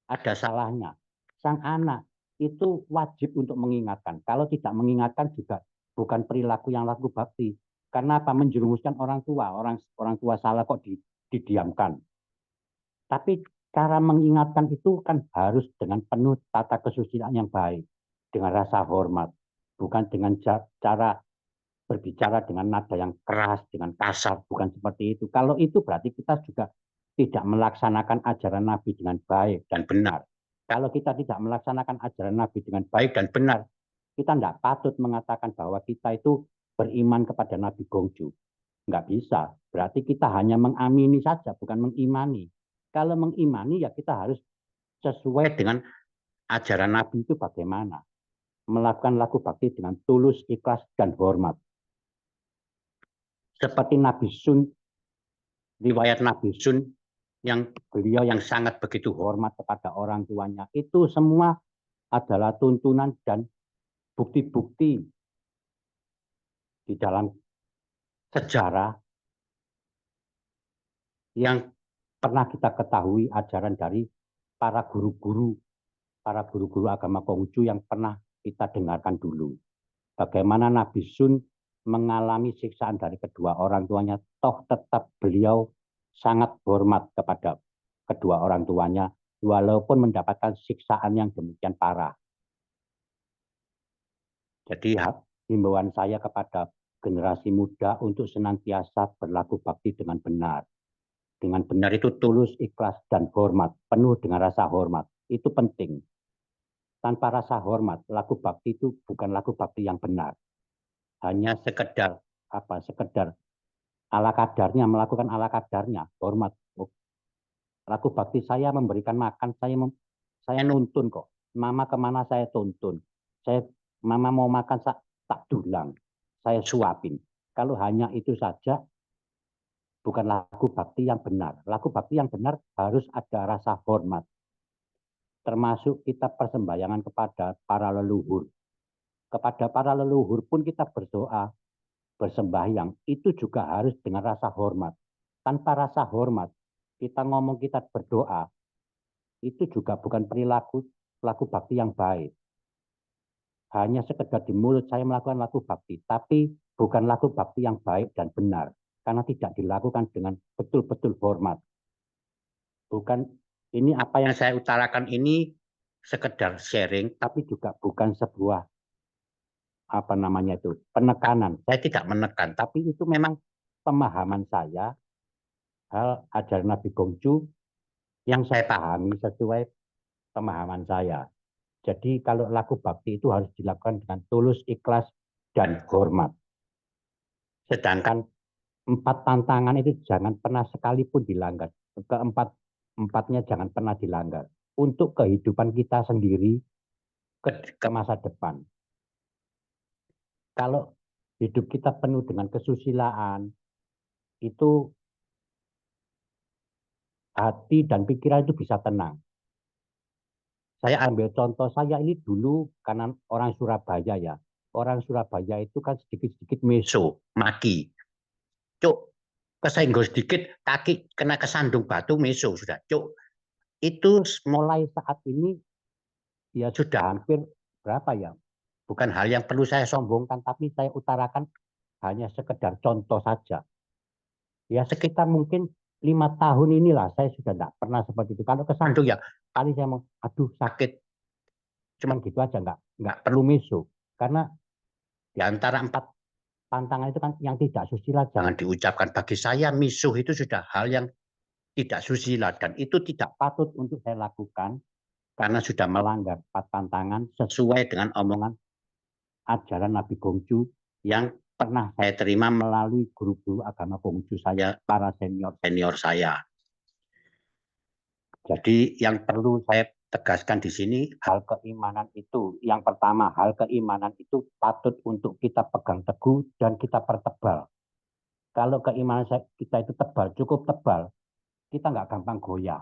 Ada salahnya. Sang anak itu wajib untuk mengingatkan. Kalau tidak mengingatkan juga bukan perilaku yang laku bakti. Karena apa? Menjerumuskan orang tua. Orang tua salah kok didiamkan. Tapi cara mengingatkan itu kan harus dengan penuh tata kesusilaan yang baik. Dengan rasa hormat. Bukan dengan cara berbicara dengan nada yang keras, dengan kasar, bukan seperti itu. Kalau itu berarti kita juga tidak melaksanakan ajaran Nabi dengan baik dan benar. Kalau kita tidak melaksanakan ajaran Nabi dengan baik dan benar, kita tidak patut mengatakan bahwa kita itu beriman kepada Nabi Gongju. Nggak bisa. Berarti kita hanya mengamini saja, bukan mengimani. Kalau mengimani, ya kita harus sesuai dengan ajaran Nabi itu bagaimana. Melakukan laku bakti dengan tulus, ikhlas, dan hormat. seperti Nabi Sun, riwayat Nabi Sun yang beliau yang sangat begitu hormat kepada orang tuanya. Itu semua adalah tuntunan dan bukti-bukti di dalam sejarah yang pernah kita ketahui ajaran dari para guru-guru agama Konghucu yang pernah kita dengarkan dulu. Bagaimana Nabi Sun mengalami siksaan dari kedua orang tuanya, toh tetap beliau sangat hormat kepada kedua orang tuanya, walaupun mendapatkan siksaan yang demikian parah. Jadi himbauan saya kepada generasi muda untuk senantiasa berlaku bakti dengan benar. Dengan benar itu tulus, ikhlas, dan hormat. Penuh dengan rasa hormat. Itu penting. Tanpa rasa hormat, laku bakti itu bukan laku bakti yang benar. Hanya sekedar ala kadarnya, melakukan ala kadarnya, hormat. Laku bakti saya memberikan makan, saya nuntun kok. Mama kemana saya tuntun. Mama mau makan tak dulang. Saya suapin. Kalau hanya itu saja, bukan laku bakti yang benar. Laku bakti yang benar harus ada rasa hormat. Termasuk kita persembahyangan kepada para leluhur. Kepada para leluhur pun kita berdoa, bersembahyang. Itu juga harus dengan rasa hormat. Tanpa rasa hormat, kita ngomong kita berdoa, itu juga bukan perilaku bakti yang baik. Hanya sekedar di mulut saya melakukan laku bakti, tapi bukan laku bakti yang baik dan benar. Karena tidak dilakukan dengan betul-betul hormat. Bukan, ini apa yang saya utarakan ini sekedar sharing, tapi juga bukan sebuah penekanan. Saya tidak menekan, tapi itu memang pemahaman saya, hal ajaran Nabi Konghucu yang saya pahami sesuai pemahaman saya. Jadi kalau laku bakti itu harus dilakukan dengan tulus, ikhlas, dan hormat. Sedangkan 4 tantangan itu jangan pernah sekalipun dilanggar. Keempatnya jangan pernah dilanggar. Untuk kehidupan kita sendiri ke masa depan. Kalau hidup kita penuh dengan kesusilaan, itu hati dan pikiran itu bisa tenang. Saya ambil contoh saya ini dulu karena orang Surabaya ya. Orang Surabaya itu kan sedikit-sedikit meso, maki. Cuk, kesenggol sedikit, kaki kena kesandung batu, meso sudah. Cuk, itu mulai saat ini ya sudah hampir berapa ya? Bukan hal yang perlu saya sombongkan, tapi saya utarakan hanya sekedar contoh saja. Ya sekitar mungkin 5 tahun inilah saya sudah tidak pernah seperti itu. Kalau kesandung ya kali saya mau, aduh sakit. Cuman gitu aja, nggak perlu meso. Karena di antara 4 tantangan itu kan yang tidak susila jangan diucapkan. Bagi saya misuh itu sudah hal yang tidak susila dan itu tidak patut untuk saya lakukan karena sudah melanggar 4 tantangan sesuai dengan omongan ajaran Nabi Konghucu yang pernah saya terima melalui guru-guru agama Konghucu saya, para senior saya. Jadi yang perlu saya tegaskan di sini, hal keimanan itu, yang pertama, hal keimanan itu patut untuk kita pegang teguh dan kita pertebal. Kalau keimanan kita itu tebal, cukup tebal, kita nggak gampang goyah.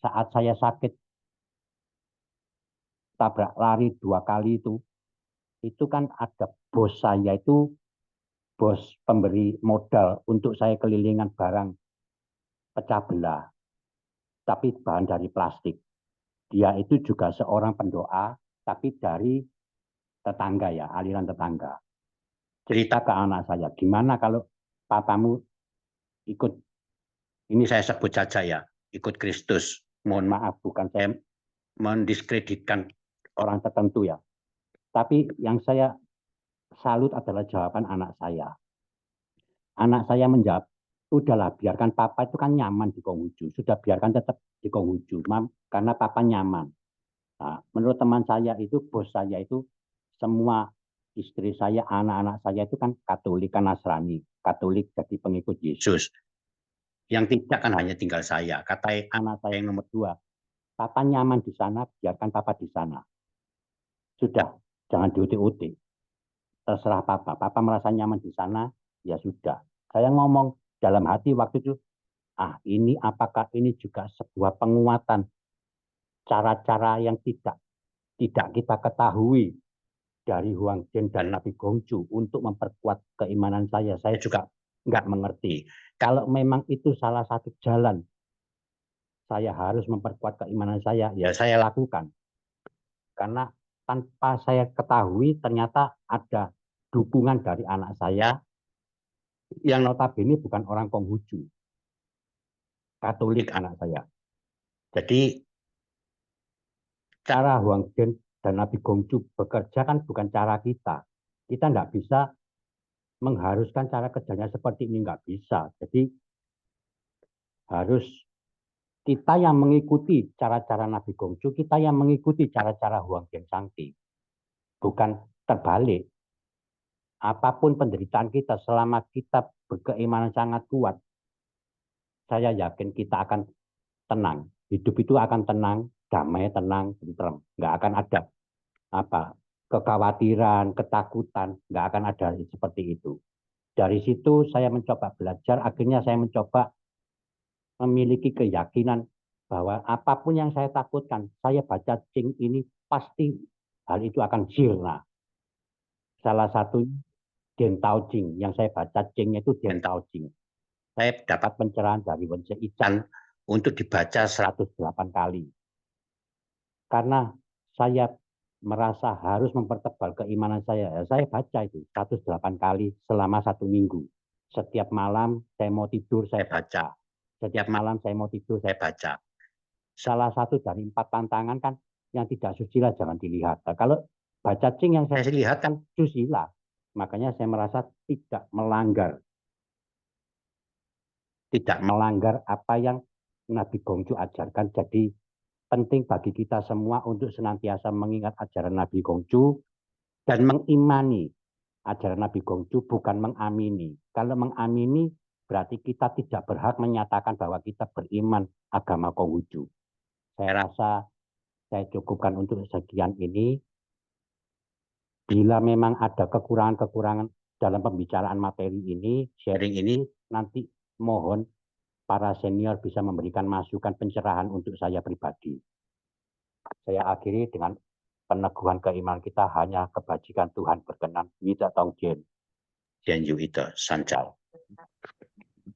Saat saya sakit, tabrak lari 2 kali itu kan ada bos saya itu, bos pemberi modal untuk saya kelilingan barang pecah belah, tapi bahan dari plastik. Dia itu juga seorang pendoa, tapi dari tetangga ya, aliran tetangga. Cerita ke anak saya, gimana kalau papamu ikut, ini saya sebut saja ya, ikut Kristus. Mohon maaf, bukan saya mendiskreditkan orang tertentu ya. Tapi yang saya salut adalah jawaban anak saya. Anak saya menjawab, udahlah biarkan papa itu kan nyaman di Konghucu. Sudah biarkan tetap di Konghucu, karena papa nyaman. Nah, menurut teman saya itu, bos saya itu, semua istri saya, anak-anak saya itu kan Katolik, kan Nasrani. Katolik jadi pengikut Yesus. Yang tidak kan hanya tinggal saya. Kata anak saya yang nomor 2, papa nyaman di sana, biarkan papa di sana. Sudah, jangan diutik-utik. Terserah papa. Papa merasa nyaman di sana, ya sudah. Saya ngomong dalam hati waktu itu, ini apakah ini juga sebuah penguatan cara-cara yang tidak kita ketahui dari Huang Zhen dan Nabi Gongju untuk memperkuat keimanan saya. Saya juga nggak mengerti. Kalau memang itu salah satu jalan saya harus memperkuat keimanan saya, ya saya lakukan. Karena tanpa saya ketahui ternyata ada dukungan dari anak saya yang notabene bukan orang Konghucu, Katolik anak saya. Jadi cara Huang Zhen dan Nabi Gongju bekerja kan bukan cara kita. Kita nggak bisa mengharuskan cara kerjanya seperti ini, nggak bisa. Jadi harus kita yang mengikuti cara-cara Nabi Gongju, kita yang mengikuti cara-cara Huang Zhen Sangti. Bukan terbalik. Apapun penderitaan kita, selama kita berkeimanan sangat kuat, saya yakin kita akan tenang. Hidup itu akan tenang, damai, tenang, tentrem. Nggak akan ada kekhawatiran, ketakutan, nggak akan ada seperti itu. Dari situ saya mencoba belajar, akhirnya saya mencoba memiliki keyakinan bahwa apapun yang saya takutkan, saya baca Jing ini pasti hal itu akan sirna. Salah satu Den Tao Jing, yang saya baca Jingnya itu Den Tao Jing. Saya dapat pencerahan dari Wen Zheyican untuk dibaca 108 kali. Karena saya merasa harus mempertebal keimanan saya baca itu 108 kali selama 1 minggu. Setiap malam saya mau tidur, saya baca. Setiap malam saya mau tidur, saya baca. Salah satu dari 4 tantangan kan yang tidak susila jangan dilihat. Nah, kalau baca Jing yang saya lihat kan susila. Makanya saya merasa tidak melanggar apa yang Nabi Gongju ajarkan. Jadi penting bagi kita semua untuk senantiasa mengingat ajaran Nabi Gongju dan mengimani ajaran Nabi Gongju, bukan mengamini. Kalau mengamini berarti kita tidak berhak menyatakan bahwa kita beriman agama Konghucu. Saya rasa saya cukupkan untuk sekian ini. Bila memang ada kekurangan-kekurangan dalam pembicaraan materi ini, sharing ini, nanti mohon para senior bisa memberikan masukan pencerahan untuk saya pribadi. Saya akhiri dengan peneguhan keimanan kita hanya kebajikan Tuhan berkenan. Wita Tong Jen. Jen Yu Ita Sancai.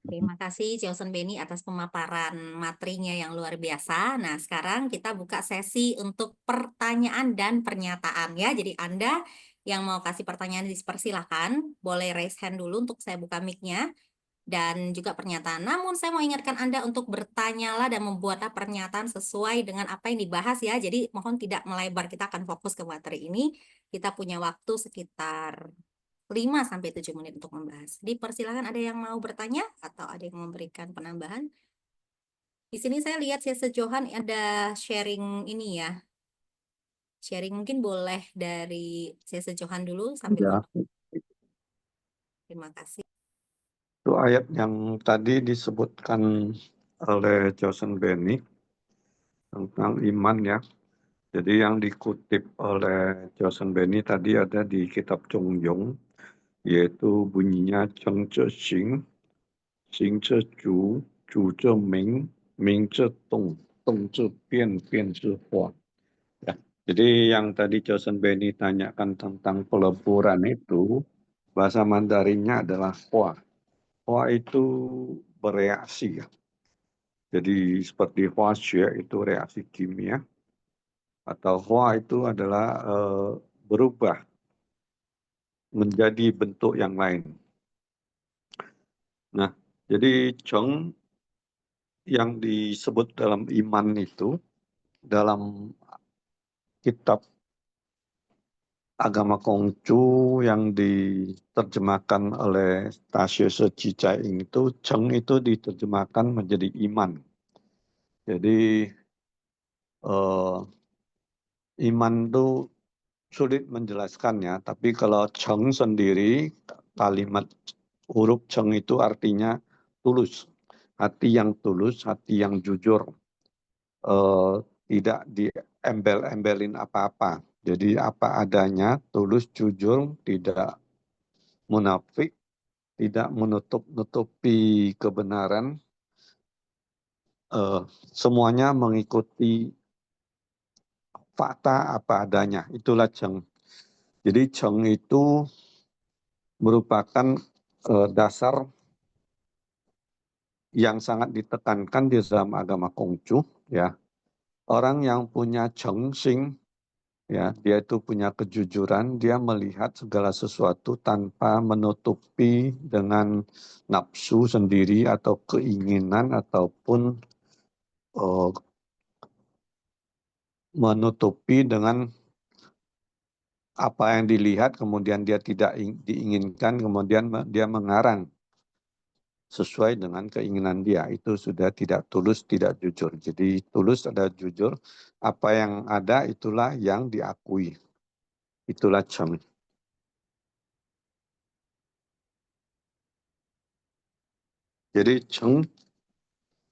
Terima kasih Johnson Benny atas pemaparan materinya yang luar biasa. Nah, sekarang kita buka sesi untuk pertanyaan dan pernyataan ya. Jadi Anda yang mau kasih pertanyaan dipersilahkan, boleh raise hand dulu untuk saya buka mic-nya dan juga pernyataan. Namun saya mau ingatkan Anda untuk bertanyalah dan membuatlah pernyataan sesuai dengan apa yang dibahas ya. Jadi mohon tidak melebar, kita akan fokus ke materi ini. Kita punya waktu sekitar 5-7 menit untuk membahas. Dipersilakan ada yang mau bertanya atau ada yang memberikan penambahan. Di sini saya lihat Sese Johan ada sharing ini ya. Sharing mungkin boleh dari Sese Johan dulu sambil Ya, terima kasih. itu ayat yang tadi disebutkan oleh Johnson Benny tentang iman ya. Jadi yang dikutip oleh Johnson Benny tadi ada di kitab Chong Yong, yaitu bunyinya Cheng Zhe Xing, Xing Zhe Zhu, Zhu Zhe Ming, Ming Zhe Dong, Dong Zhe Bian, Bian Zhe Hua. Ya. Jadi yang tadi Johnson Benny tanyakan tentang peleburan itu, bahasa Mandarinnya adalah Hua. Hua itu bereaksi ya. Jadi seperti Hua Xue itu reaksi kimia, atau Hua itu adalah berubah menjadi bentuk yang lain. Nah, jadi Cheng yang disebut dalam iman itu, dalam kitab agama Konghucu yang diterjemahkan oleh Tashi Shi Caing itu, Cheng itu diterjemahkan menjadi iman. Jadi iman itu sulit menjelaskannya, tapi kalau Cheng sendiri, kalimat huruf Cheng itu artinya tulus, hati yang tulus, hati yang jujur, tidak diembel-embelin apa-apa. Jadi apa adanya, tulus, jujur, tidak munafik, tidak menutup-nutupi kebenaran, semuanya mengikuti fakta apa adanya. Itulah Cheng. Jadi Cheng itu merupakan dasar yang sangat ditekankan di dalam agama Konghucu, ya. Orang yang punya Cheng Xing, ya, dia itu punya kejujuran, dia melihat segala sesuatu tanpa menutupi dengan nafsu sendiri atau keinginan ataupun menutupi dengan apa yang dilihat, kemudian dia tidak diinginkan, kemudian dia mengarang sesuai dengan keinginan dia. Itu sudah tidak tulus, tidak jujur. Jadi tulus ada jujur, apa yang ada itulah yang diakui. Itulah Cheng. Jadi Cheng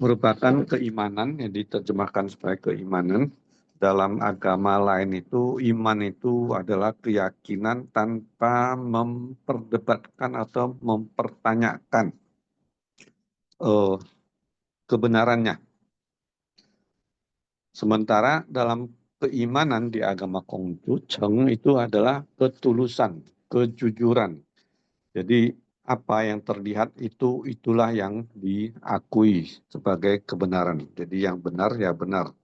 merupakan keimanan yang diterjemahkan sebagai keimanan. Dalam agama lain itu, iman itu adalah keyakinan tanpa memperdebatkan atau mempertanyakan kebenarannya. Sementara dalam keimanan di agama Konghucu, Cheng itu adalah ketulusan, kejujuran. Jadi apa yang terlihat itulah yang diakui sebagai kebenaran. Jadi yang benar ya benar.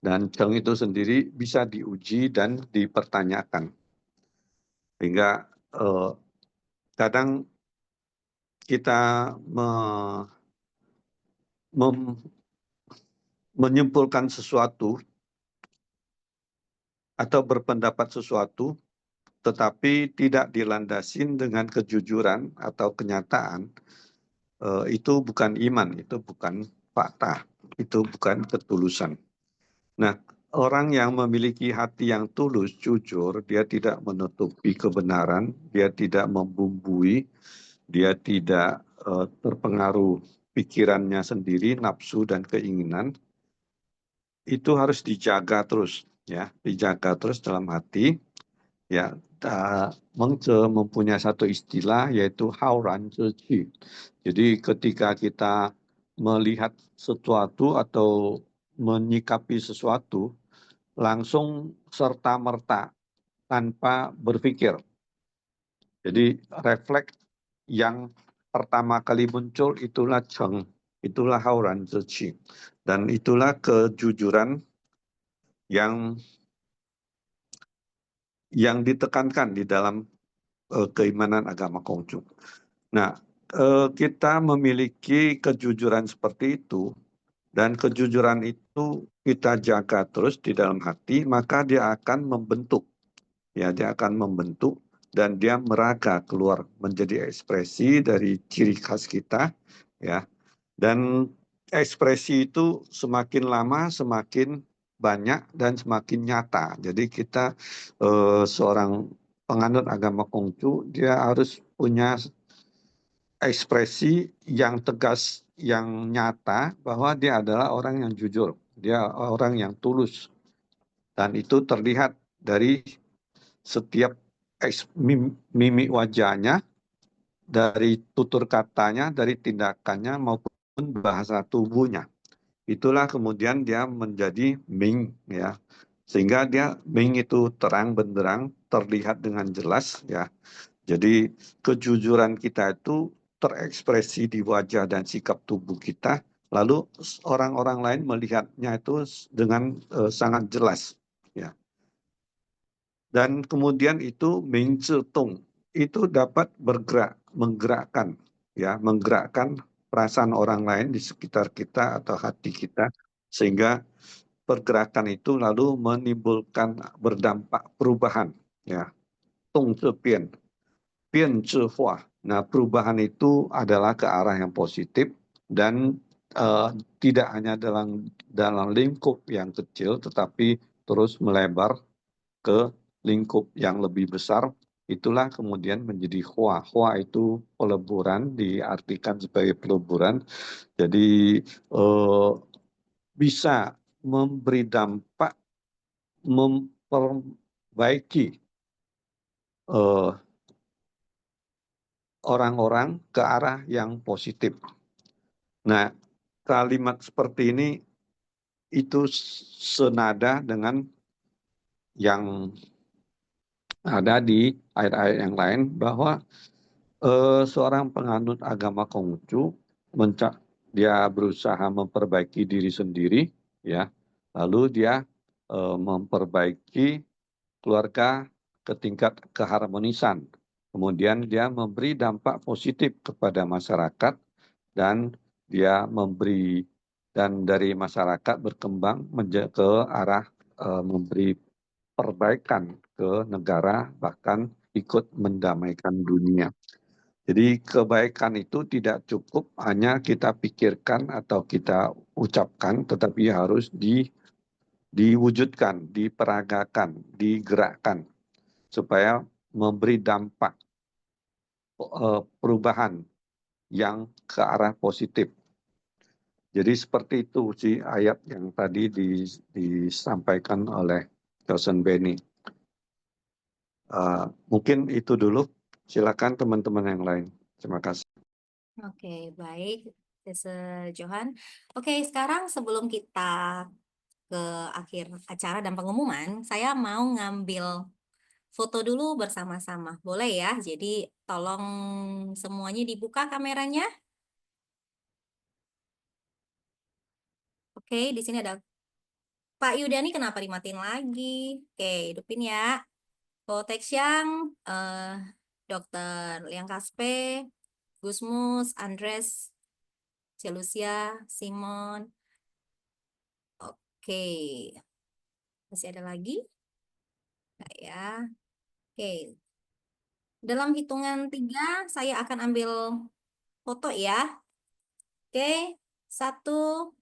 Dan Cheng itu sendiri bisa diuji dan dipertanyakan. Sehingga kadang kita menyimpulkan sesuatu atau berpendapat sesuatu, tetapi tidak dilandasin dengan kejujuran atau kenyataan, itu bukan iman, itu bukan fakta, itu bukan ketulusan. Nah, orang yang memiliki hati yang tulus, jujur, dia tidak menutupi kebenaran, dia tidak membumbui, dia tidak terpengaruh pikirannya sendiri, nafsu dan keinginan, itu harus dijaga terus, ya, dijaga terus dalam hati, ya. Mengce mempunyai satu istilah yaitu hauran zeci. Jadi ketika kita melihat sesuatu atau menyikapi sesuatu, langsung serta-merta tanpa berpikir. Jadi refleks yang pertama kali muncul itulah Cheng, itulah hauran zeci. Dan itulah kejujuran yang ditekankan di dalam keimanan agama Konghucu. Nah, kita memiliki kejujuran seperti itu, dan kejujuran itu kita jaga terus di dalam hati, maka dia akan membentuk, ya, dia akan membentuk dan dia meraga keluar menjadi ekspresi dari ciri khas kita, ya. Dan ekspresi itu semakin lama semakin banyak dan semakin nyata. Jadi kita seorang penganut agama Konghucu, dia harus punya ekspresi yang tegas, yang nyata bahwa dia adalah orang yang jujur, dia orang yang tulus. Dan itu terlihat dari setiap mimik wajahnya, dari tutur katanya, dari tindakannya maupun bahasa tubuhnya. Itulah kemudian dia menjadi Ming, ya. Sehingga dia Ming itu terang benderang, terlihat dengan jelas, ya. Jadi kejujuran kita itu terekspresi di wajah dan sikap tubuh kita, lalu orang-orang lain melihatnya itu dengan sangat jelas, ya. Dan kemudian itu Ming Tung itu dapat bergerak, menggerakkan, ya, menggerakkan perasaan orang lain di sekitar kita atau hati kita, sehingga pergerakan itu lalu menimbulkan berdampak perubahan, ya. Tung Pian, Pian Hua. Nah, perubahan itu adalah ke arah yang positif dan tidak hanya dalam lingkup yang kecil, tetapi terus melebar ke lingkup yang lebih besar. Itulah kemudian menjadi hua. Hua itu peleburan, diartikan sebagai peleburan. Jadi bisa memberi dampak, memperbaiki orang-orang ke arah yang positif. Nah, kalimat seperti ini itu senada dengan yang ada di ayat-ayat yang lain bahwa seorang penganut agama Konghucu dia berusaha memperbaiki diri sendiri, ya, lalu dia memperbaiki keluarga ke tingkat keharmonisan. Kemudian dia memberi dampak positif kepada masyarakat dan dia memberi dan dari masyarakat berkembang ke arah memberi perbaikan ke negara, bahkan ikut mendamaikan dunia. Jadi kebaikan itu tidak cukup hanya kita pikirkan atau kita ucapkan, tetapi harus diwujudkan, diperagakan, digerakkan supaya memberi dampak perubahan yang ke arah positif. Jadi seperti itu sih ayat yang tadi disampaikan oleh Dosen Benny. Mungkin itu dulu. Silakan teman-teman yang lain. Terima kasih. Oke, baik, Johan. Oke, sekarang sebelum kita ke akhir acara dan pengumuman, saya mau ngambil foto dulu bersama-sama. Boleh ya? Jadi tolong semuanya dibuka kameranya. Oke, di sini ada Pak Yudani, kenapa dimatiin lagi? Oke, hidupin ya. Koteksiang, Dr. Liang Kaspe, Gusmus, Andres, Celusia, Simon. Oke, masih ada lagi? Nggak ya. Oke, dalam hitungan 3, saya akan ambil foto ya. Oke, 1.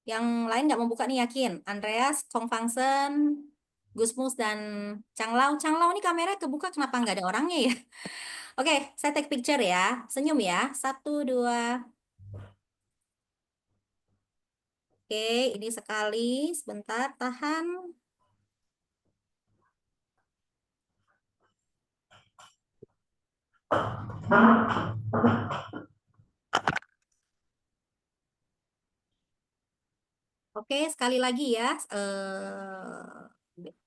Yang lain nggak mau buka nih, yakin? Andreas, Kong Fangsen, Gusmus, dan Changlau. Changlau ini kamera kebuka, kenapa nggak ada orangnya ya? Oke, saya take picture ya. Senyum ya. 1, 2. Oke, ini sekali. Sebentar, tahan. Oke, sekali lagi ya.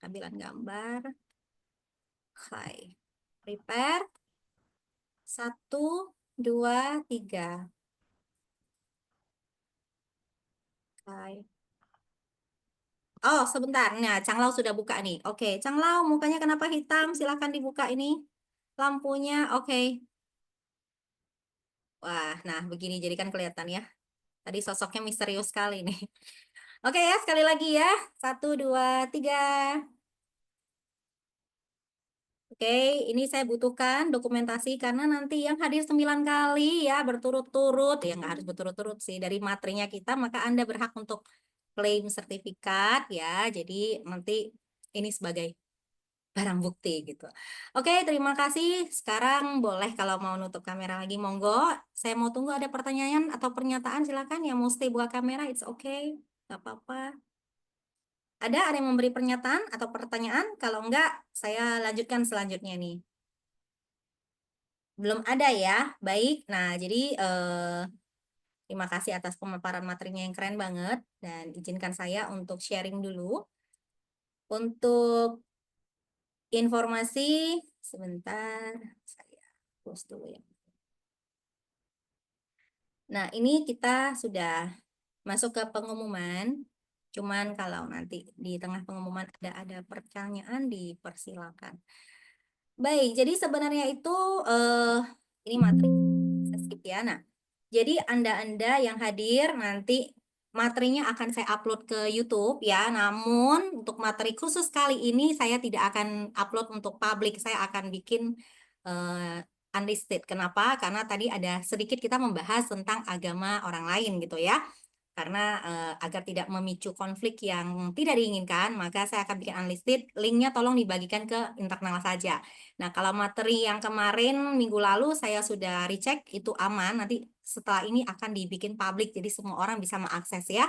Tampilan gambar. Hai. Prepare. 1, 2, 3. Hai. Oh, sebentar. Nah, Changlau sudah buka nih. Oke, Changlau, mukanya kenapa hitam? Silahkan dibuka ini. Lampunya, oke. Wah, nah begini jadi kan kelihatan ya. Tadi sosoknya misterius sekali nih. Oke ya, sekali lagi ya. 1, 2, 3. Oke, ini saya butuhkan dokumentasi karena nanti yang hadir 9 kali ya berturut-turut, ya nggak harus berturut-turut sih, dari materinya kita, maka Anda berhak untuk klaim sertifikat ya. Jadi nanti ini sebagai barang bukti gitu. Oke, terima kasih. Sekarang boleh kalau mau nutup kamera lagi, monggo. Saya mau tunggu ada pertanyaan atau pernyataan, silakan. Yang mau stay buka kamera, it's okay. Nggak apa-apa. Ada yang memberi pernyataan atau pertanyaan? Kalau enggak, saya lanjutkan selanjutnya nih. Belum ada ya? Baik. Nah, jadi terima kasih atas pemaparan materinya yang keren banget. Dan izinkan saya untuk sharing dulu. Untuk informasi, sebentar, saya close dulu ya. Nah, ini kita sudah masuk ke pengumuman. Cuman kalau nanti di tengah pengumuman ada pertanyaan, dipersilakan. Baik, jadi sebenarnya itu ini materi. Saya skip ya. Nah, jadi Anda-Anda yang hadir nanti materinya akan saya upload ke YouTube ya. Namun untuk materi khusus kali ini saya tidak akan upload untuk publik. Saya akan bikin unlisted. Kenapa? Karena tadi ada sedikit kita membahas tentang agama orang lain gitu ya. Karena agar tidak memicu konflik yang tidak diinginkan, maka saya akan bikin unlisted. Linknya tolong dibagikan ke internal saja. Nah, kalau materi yang kemarin minggu lalu saya sudah recheck itu aman. Nanti setelah ini akan dibikin public, jadi semua orang bisa mengakses ya.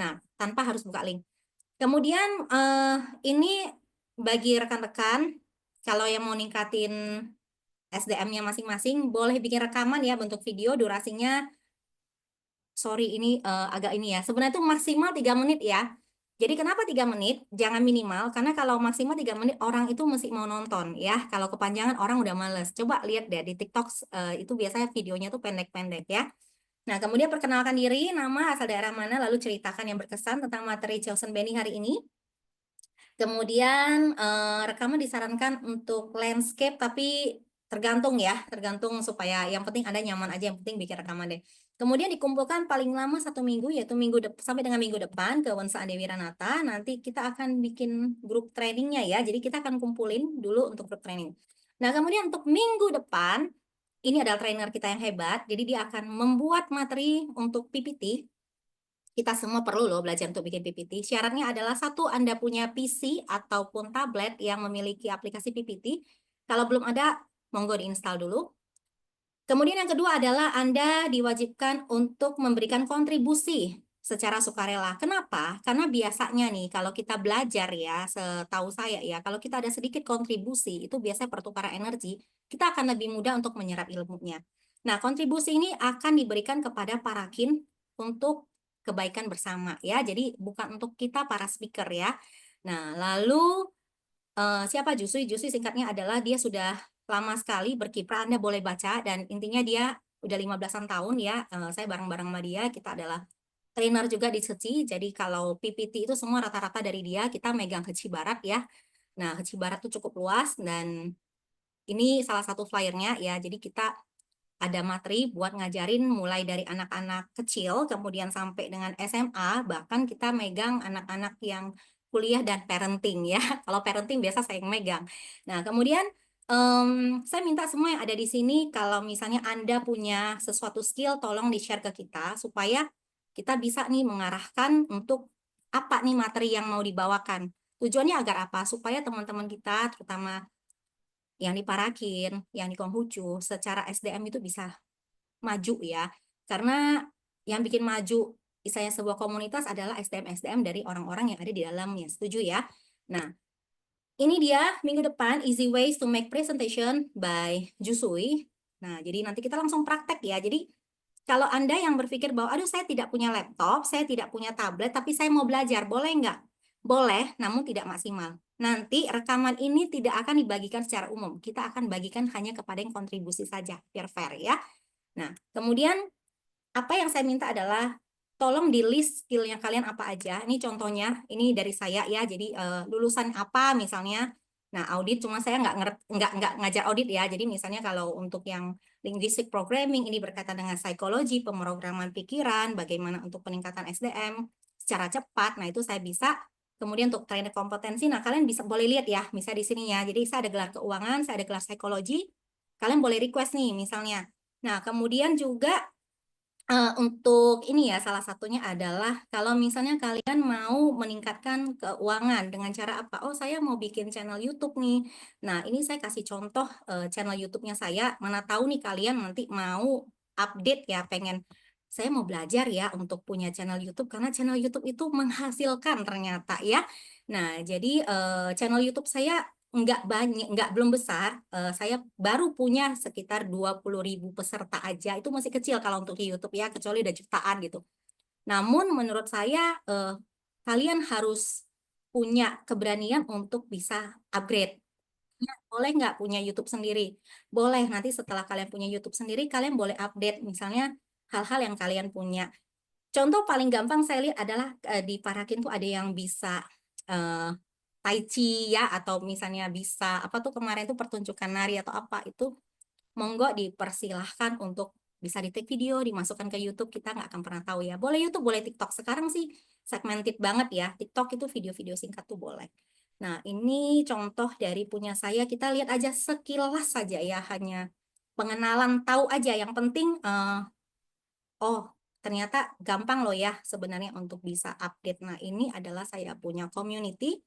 Nah, tanpa harus buka link. Kemudian ini bagi rekan-rekan, kalau yang mau ningkatin SDM-nya masing-masing, boleh bikin rekaman ya bentuk video, durasinya sorry ini agak ini ya. Sebenarnya itu maksimal 3 menit ya. Jadi kenapa 3 menit? Jangan minimal, karena kalau maksimal 3 menit orang itu mesti mau nonton ya. Kalau kepanjangan orang udah males. Coba lihat deh di TikTok itu biasanya videonya tuh pendek-pendek ya. Nah, kemudian perkenalkan diri, nama, asal daerah mana, lalu ceritakan yang berkesan tentang materi Chosen Benny hari ini. Kemudian rekaman disarankan untuk landscape, tapi tergantung ya, tergantung supaya yang penting Anda nyaman aja, yang penting bikin rekaman deh. Kemudian dikumpulkan paling lama 1 minggu, yaitu sampai dengan minggu depan ke Wensaan Dewi Ranata. Nanti kita akan bikin grup trainingnya ya, jadi kita akan kumpulin dulu untuk grup training. Nah, kemudian untuk minggu depan, ini adalah trainer kita yang hebat, jadi dia akan membuat materi untuk PPT. Kita semua perlu loh belajar untuk bikin PPT. Syaratnya adalah satu, Anda punya PC ataupun tablet yang memiliki aplikasi PPT. Kalau belum ada, monggo diinstal dulu. Kemudian yang kedua adalah Anda diwajibkan untuk memberikan kontribusi secara sukarela. Kenapa? Karena biasanya nih kalau kita belajar ya, setahu saya ya, kalau kita ada sedikit kontribusi, itu biasanya pertukaran energi, kita akan lebih mudah untuk menyerap ilmunya. Nah, kontribusi ini akan diberikan kepada para kin untuk kebaikan bersama ya. Jadi bukan untuk kita para speaker ya. Nah, lalu siapa Jusui? Jusui singkatnya adalah dia sudah lama sekali berkiprah. Anda boleh baca dan intinya dia udah 15-an tahun ya. Saya bareng-bareng sama dia. Kita adalah trainer juga di Heci. Jadi kalau PPT itu semua rata-rata dari dia. Kita megang Heci Barat ya. Nah, Heci Barat itu cukup luas dan ini salah satu flyernya ya. Jadi kita ada materi buat ngajarin mulai dari anak-anak kecil, kemudian sampai dengan SMA, bahkan kita megang anak-anak yang kuliah dan parenting ya. Kalau parenting biasa saya yang megang. Nah, kemudian saya minta semua yang ada di sini, kalau misalnya Anda punya sesuatu skill, tolong di-share ke kita, supaya kita bisa nih mengarahkan untuk apa nih materi yang mau dibawakan. Tujuannya agar apa? Supaya teman-teman kita, terutama yang di Parakin, yang di Konghucu, secara SDM itu bisa maju ya. Karena yang bikin maju misalnya sebuah komunitas adalah SDM-SDM dari orang-orang yang ada di dalamnya. Setuju ya? Nah, ini dia minggu depan Easy Ways to Make Presentation by Jusui. Nah, jadi nanti kita langsung praktek ya. Jadi kalau Anda yang berpikir bahwa, aduh saya tidak punya laptop, saya tidak punya tablet, tapi saya mau belajar, boleh nggak? Boleh, namun tidak maksimal. Nanti rekaman ini tidak akan dibagikan secara umum. Kita akan bagikan hanya kepada yang kontribusi saja, biar fair ya. Nah, kemudian apa yang saya minta adalah tolong di list skillnya kalian apa aja. Ini contohnya, ini dari saya ya. Jadi lulusan apa misalnya. Nah, audit cuma saya nggak ngajar audit ya. Jadi misalnya kalau untuk yang linguistic programming ini berkaitan dengan psikologi, pemrograman pikiran, bagaimana untuk peningkatan SDM secara cepat. Nah, itu saya bisa. Kemudian untuk trainer kompetensi, nah kalian bisa boleh lihat ya, misalnya di sini ya. Jadi saya ada gelar keuangan, saya ada gelar psikologi. Kalian boleh request nih misalnya. Nah, kemudian juga untuk ini ya, salah satunya adalah kalau misalnya kalian mau meningkatkan keuangan dengan cara apa? Oh, saya mau bikin channel YouTube nih. Nah, ini saya kasih contoh channel YouTube-nya saya. Mana tahu nih kalian nanti mau update ya, pengen saya mau belajar ya untuk punya channel YouTube karena channel YouTube itu menghasilkan ternyata ya. Nah, jadi channel YouTube saya nggak banyak, belum besar. Saya baru punya sekitar 20.000 peserta aja. Itu masih kecil kalau untuk di YouTube ya, kecuali udah jutaan gitu. Namun menurut saya kalian harus punya keberanian untuk bisa upgrade. Boleh nggak punya YouTube sendiri? Boleh, nanti setelah kalian punya YouTube sendiri, kalian boleh update misalnya hal-hal yang kalian punya. Contoh paling gampang saya lihat adalah di Parakin tuh ada yang bisa Tai Chi ya, atau misalnya bisa apa tuh kemarin tuh pertunjukan nari atau apa itu, monggo dipersilahkan untuk bisa di take video, dimasukkan ke YouTube, kita nggak akan pernah tahu ya. Boleh YouTube, boleh TikTok. Sekarang sih segmented banget ya. TikTok itu video-video singkat tuh boleh. Nah, ini contoh dari punya saya. Kita lihat aja sekilas saja ya, hanya pengenalan, tahu aja. Yang penting, oh ternyata gampang loh ya sebenarnya untuk bisa update. Nah, ini adalah saya punya community.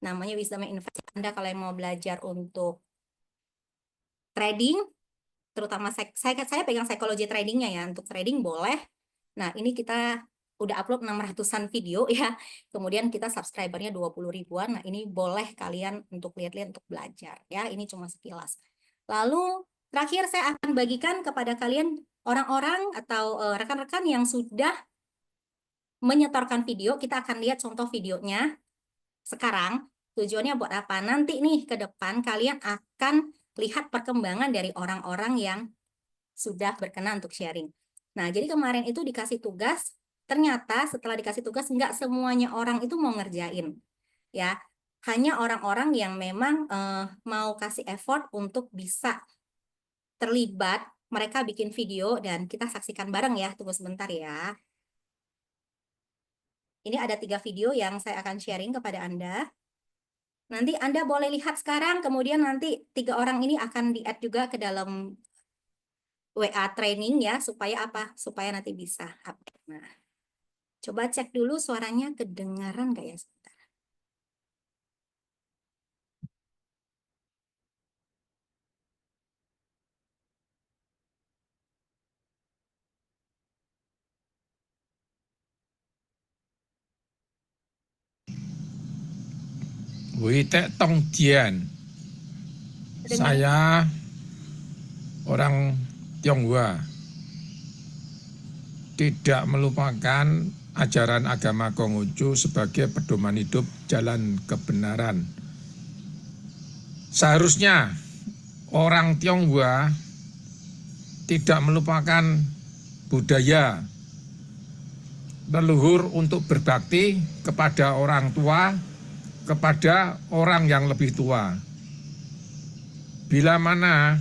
Namanya Wisdom Invest. Anda kalau yang mau belajar untuk trading, terutama saya pegang psikologi tradingnya ya, untuk trading boleh. Nah, ini kita udah upload 600-an video ya. Kemudian kita subscribernya 20 ribuan. Nah, ini boleh kalian untuk lihat-lihat untuk belajar ya. Ini cuma sekilas. Lalu terakhir saya akan bagikan kepada kalian orang-orang atau rekan-rekan yang sudah menyetorkan video. Kita akan lihat contoh videonya sekarang. Tujuannya buat apa? Nanti nih ke depan kalian akan lihat perkembangan dari orang-orang yang sudah berkenan untuk sharing. Nah, jadi kemarin itu dikasih tugas, ternyata setelah dikasih tugas nggak semuanya orang itu mau ngerjain. Ya, hanya orang-orang yang memang mau kasih effort untuk bisa terlibat, mereka bikin video dan kita saksikan bareng ya. Tunggu sebentar ya. Ini ada 3 video yang saya akan sharing kepada Anda. Nanti Anda boleh lihat sekarang, kemudian nanti 3 orang ini akan di-add juga ke dalam WA training ya, supaya apa? Supaya nanti bisa update. Nah, coba cek dulu suaranya kedengaran nggak ya? Sebentar. Wei Tek Tong Dian, Kedengaran? saya orang Tionghoa, tidak melupakan ajaran agama Konghucu sebagai pedoman hidup jalan kebenaran. Seharusnya orang Tionghoa tidak melupakan budaya leluhur untuk berbakti kepada orang tua, kepada orang yang lebih tua. Bila mana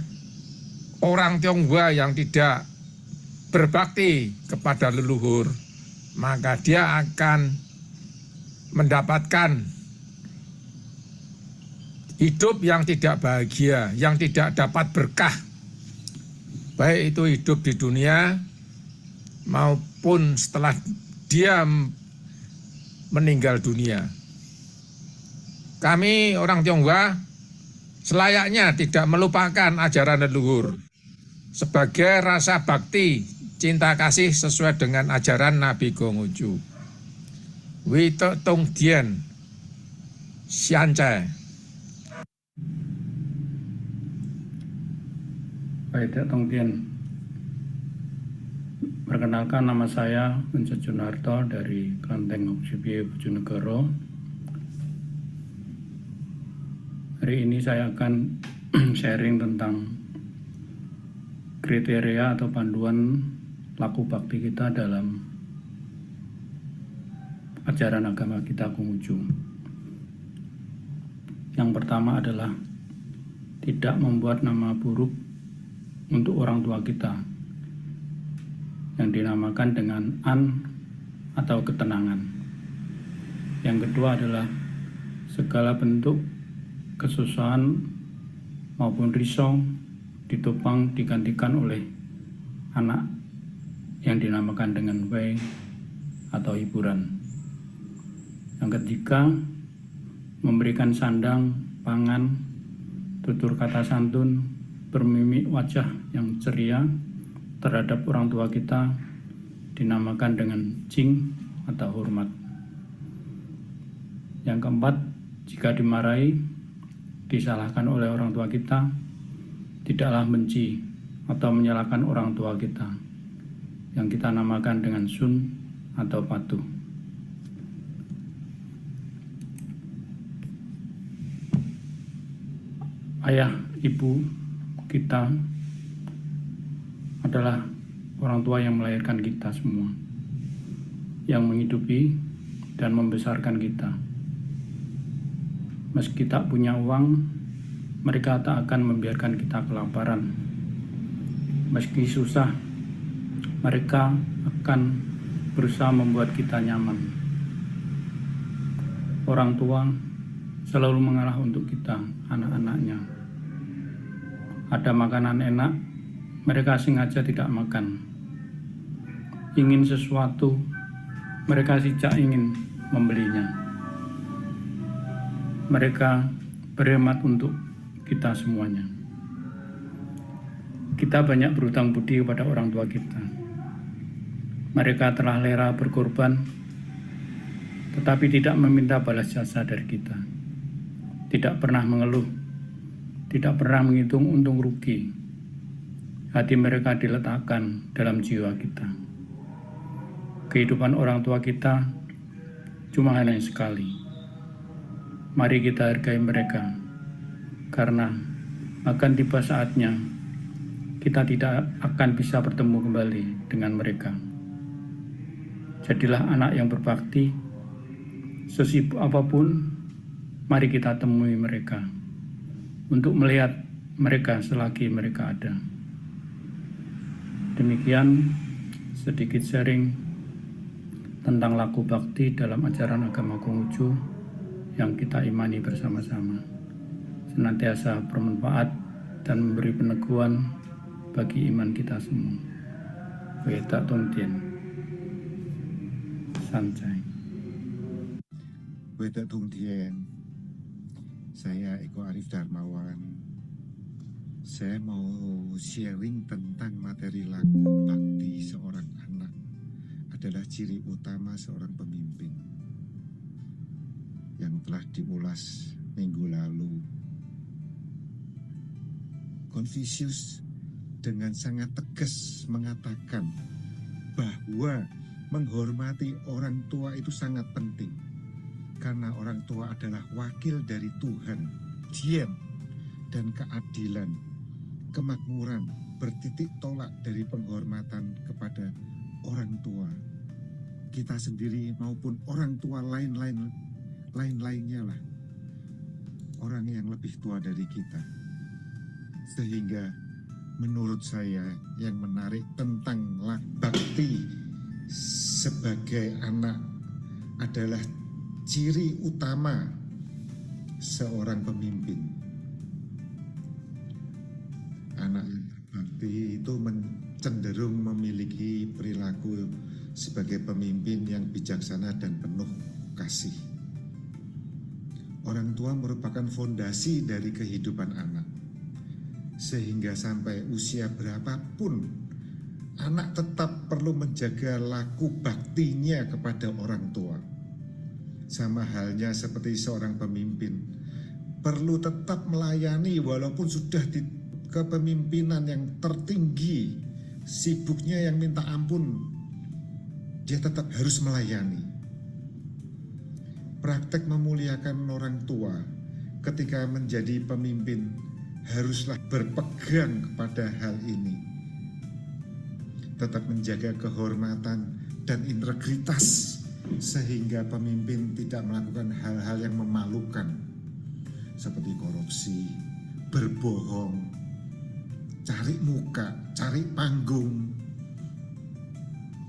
orang Tionghoa yang tidak berbakti kepada leluhur, maka dia akan mendapatkan hidup yang tidak bahagia, yang tidak dapat berkah. Baik itu hidup di dunia maupun setelah dia meninggal dunia. Kami orang Tionghoa selayaknya tidak melupakan ajaran leluhur sebagai rasa bakti cinta kasih sesuai dengan ajaran Nabi Konghucu. Wei Tek Tong Dian, Xian Cai. Wei Tek Tong Dian. Perkenalkan, nama saya Unsur Junarto dari Klenteng Oksipi Bojonegoro. Hari ini saya akan sharing tentang kriteria atau panduan laku bakti kita dalam ajaran agama kita Konghucu. Yang pertama adalah tidak membuat nama buruk untuk orang tua kita, yang dinamakan dengan an atau ketenangan. Yang kedua adalah segala bentuk kesusahan maupun risau ditopang digantikan oleh anak yang dinamakan dengan wei atau hiburan. Yang ketiga, memberikan sandang, pangan, tutur kata santun, bermimik wajah yang ceria terhadap orang tua kita dinamakan dengan jing atau hormat. Yang keempat, jika dimarahi, disalahkan oleh orang tua kita, tidaklah benci atau menyalahkan orang tua kita, yang kita namakan dengan sun atau patuh. Ayah, ibu kita adalah orang tua yang melahirkan kita semua, yang menghidupi dan membesarkan kita. Meski tak punya uang, mereka tak akan membiarkan kita kelaparan. Meski susah, mereka akan berusaha membuat kita nyaman. Orang tua selalu mengalah untuk kita, anak-anaknya. Ada makanan enak, mereka sengaja tidak makan. Ingin sesuatu, mereka tidak ingin membelinya. Mereka berhemat untuk kita semuanya. Kita banyak berhutang budi kepada orang tua kita. Mereka telah rela berkorban, tetapi tidak meminta balas jasa dari kita. Tidak pernah mengeluh, tidak pernah menghitung untung rugi. Hati mereka diletakkan dalam jiwa kita. Kehidupan orang tua kita cuma hanya sekali. Mari kita hargai mereka, karena akan tiba saatnya kita tidak akan bisa bertemu kembali dengan mereka. Jadilah anak yang berbakti, sesibuk apapun, mari kita temui mereka untuk melihat mereka selagi mereka ada. Demikian sedikit sharing tentang laku bakti dalam ajaran agama Konghucu yang kita imani bersama-sama. Senantiasa bermanfaat dan memberi peneguhan bagi iman kita semua. Weta Tongtien. Sanjay. Weta Tongtien. Saya Eko Arif Darmawan. Saya mau sharing tentang materi laku bakti seorang anak adalah ciri utama seorang pemimpin yang telah diulas minggu lalu. Konfusius dengan sangat tegas mengatakan bahwa menghormati orang tua itu sangat penting karena orang tua adalah wakil dari Tuhan, diam dan keadilan, kemakmuran bertitik tolak dari penghormatan kepada orang tua kita sendiri maupun orang tua lain-lainnya lah, orang yang lebih tua dari kita. Sehingga menurut saya yang menarik tentang bakti sebagai anak adalah ciri utama seorang pemimpin. Anak yang berbakti itu cenderung memiliki perilaku sebagai pemimpin yang bijaksana dan penuh kasih. Orang tua merupakan fondasi dari kehidupan anak. Sehingga sampai usia berapapun, anak tetap perlu menjaga laku baktinya kepada orang tua. Sama halnya seperti seorang pemimpin, perlu tetap melayani walaupun sudah di kepemimpinan yang tertinggi, sibuknya yang minta ampun, dia tetap harus melayani. Praktek memuliakan orang tua ketika menjadi pemimpin haruslah berpegang kepada hal ini. Tetap menjaga kehormatan dan integritas sehingga pemimpin tidak melakukan hal-hal yang memalukan seperti korupsi, berbohong, cari muka, cari panggung,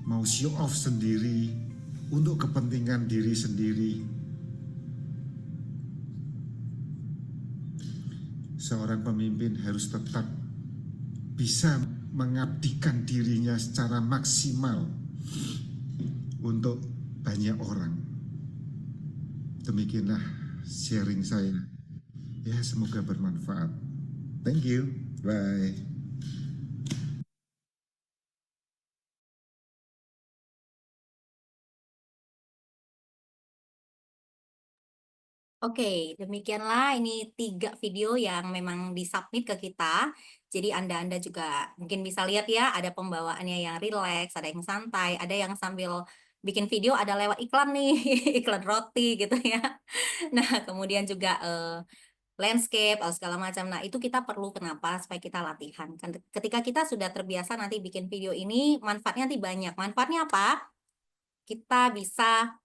mau show off sendiri untuk kepentingan diri sendiri. Seorang pemimpin harus tetap bisa mengabdikan dirinya secara maksimal untuk banyak orang. Demikianlah sharing saya. Ya, semoga bermanfaat. Thank you. Bye. Oke, demikianlah ini 3 video yang memang disubmit ke kita. Jadi Anda juga mungkin bisa lihat ya, ada pembawaannya yang rileks, ada yang santai, ada yang sambil bikin video ada lewat iklan nih, iklan roti gitu ya. Nah, kemudian juga landscape atau segala macam. Nah, itu kita perlu kenapa? Supaya kita latihan. Kan ketika kita sudah terbiasa nanti bikin video ini, manfaatnya nanti banyak. Manfaatnya apa? Kita bisa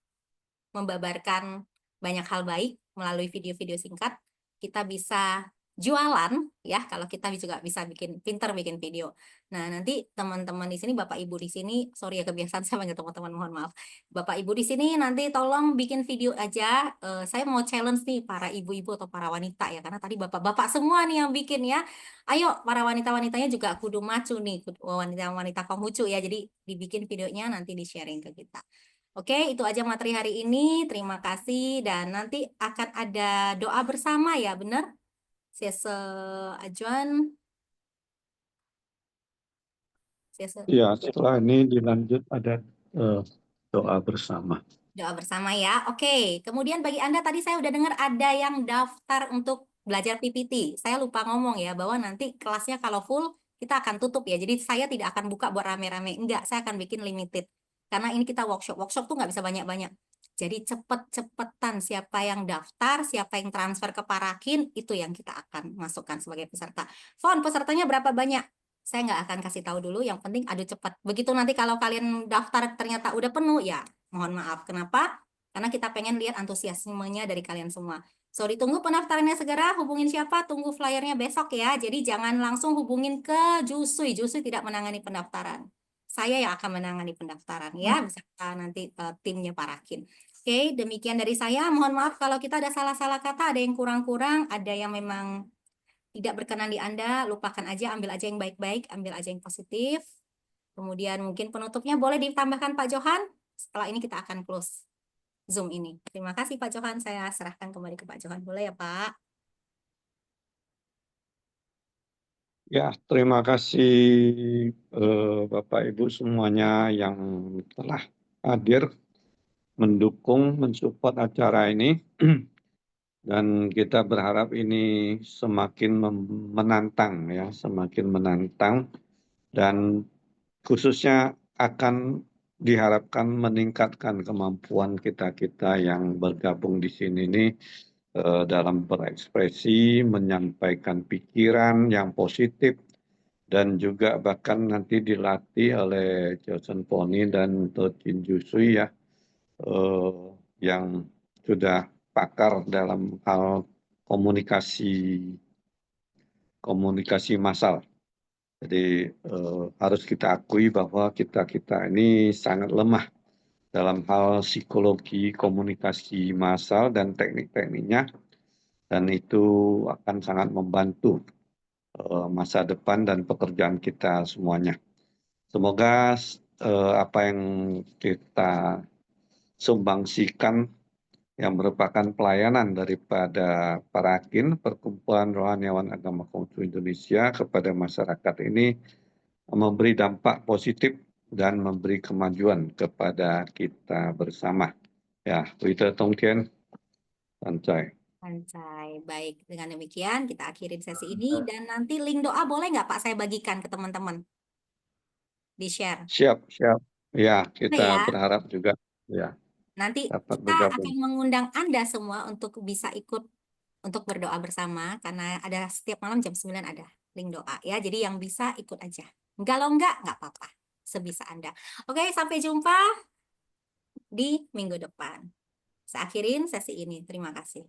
membabarkan banyak hal baik melalui video-video singkat. Kita bisa jualan ya, kalau kita juga bisa pinter bikin video. Nah, nanti teman-teman di sini, Bapak Ibu di sini, sorry ya kebiasaan saya panggil teman-teman, mohon maaf. Bapak Ibu di sini nanti tolong bikin video aja. Saya mau challenge nih para ibu-ibu atau para wanita ya, karena tadi bapak-bapak semua nih yang bikin ya. Ayo para wanita-wanitanya juga kudu macu nih, wanita-wanita Konghucu ya. Jadi dibikin videonya nanti di-sharing ke kita. Oke, itu aja materi hari ini. Terima kasih dan nanti akan ada doa bersama ya, benar? Sese Ajuan. Ya, setelah ini dilanjut ada doa bersama. Doa bersama ya. Oke, kemudian bagi Anda tadi saya udah dengar ada yang daftar untuk belajar PPT. Saya lupa ngomong ya bahwa nanti kelasnya kalau full kita akan tutup ya. Jadi saya tidak akan buka buat rame-rame. Enggak, saya akan bikin limited. Karena ini kita workshop. Workshop tuh nggak bisa banyak-banyak. Jadi cepet-cepetan siapa yang daftar, siapa yang transfer ke Parakin, itu yang kita akan masukkan sebagai peserta. Fon, pesertanya berapa banyak? Saya nggak akan kasih tahu dulu, yang penting adu cepat. Begitu nanti kalau kalian daftar ternyata udah penuh, ya mohon maaf. Kenapa? Karena kita pengen lihat antusiasmenya dari kalian semua. So, ditunggu pendaftarannya segera, hubungin siapa, tunggu flyernya besok ya. Jadi jangan langsung hubungin ke Jusui. Jusui tidak menangani pendaftaran. Saya yang akan menangani pendaftaran ya, beserta nanti timnya Parakin. Oke, demikian dari saya. Mohon maaf kalau kita ada salah-salah kata, ada yang kurang-kurang, ada yang memang tidak berkenan di Anda, lupakan aja, ambil aja yang baik-baik, ambil aja yang positif. Kemudian mungkin penutupnya boleh ditambahkan Pak Johan. Setelah ini kita akan close Zoom ini. Terima kasih Pak Johan, saya serahkan kembali ke Pak Johan. Boleh ya Pak? Ya, terima kasih Bapak Ibu semuanya yang telah hadir, mendukung, mensupport acara ini. Dan kita berharap ini semakin menantang ya, semakin menantang dan khususnya akan diharapkan meningkatkan kemampuan kita-kita yang bergabung di sini ini dalam berekspresi, menyampaikan pikiran yang positif, dan juga bahkan nanti dilatih oleh Johnson Pony dan Tojin Jusui ya, yang sudah pakar dalam hal komunikasi massal. Jadi harus kita akui bahwa kita ini sangat lemah dalam hal psikologi komunikasi massal dan teknik-tekniknya, dan itu akan sangat membantu masa depan dan pekerjaan kita semuanya. Semoga apa yang kita sumbangsikan yang merupakan pelayanan daripada Parakin, Perkumpulan Rohaniawan Agama Konghucu Indonesia, kepada masyarakat ini memberi dampak positif dan memberi kemajuan kepada kita bersama. Ya, Wita Tongkian, Sancai. Sancai. Baik, dengan demikian kita akhirin sesi ini. Dan nanti link doa boleh nggak Pak saya bagikan ke teman-teman? Di-share. Siap. Ya, kita Ya. berharap juga ya Nanti dapat kita bergabung. akan mengundang Anda semua untuk bisa ikut untuk berdoa bersama, karena ada setiap malam jam 9 ada link doa ya. Jadi yang bisa ikut aja. Kalau enggak apa-apa. Sebisa Anda. Oke, sampai jumpa di minggu depan. Saya akhirin sesi ini. Terima kasih.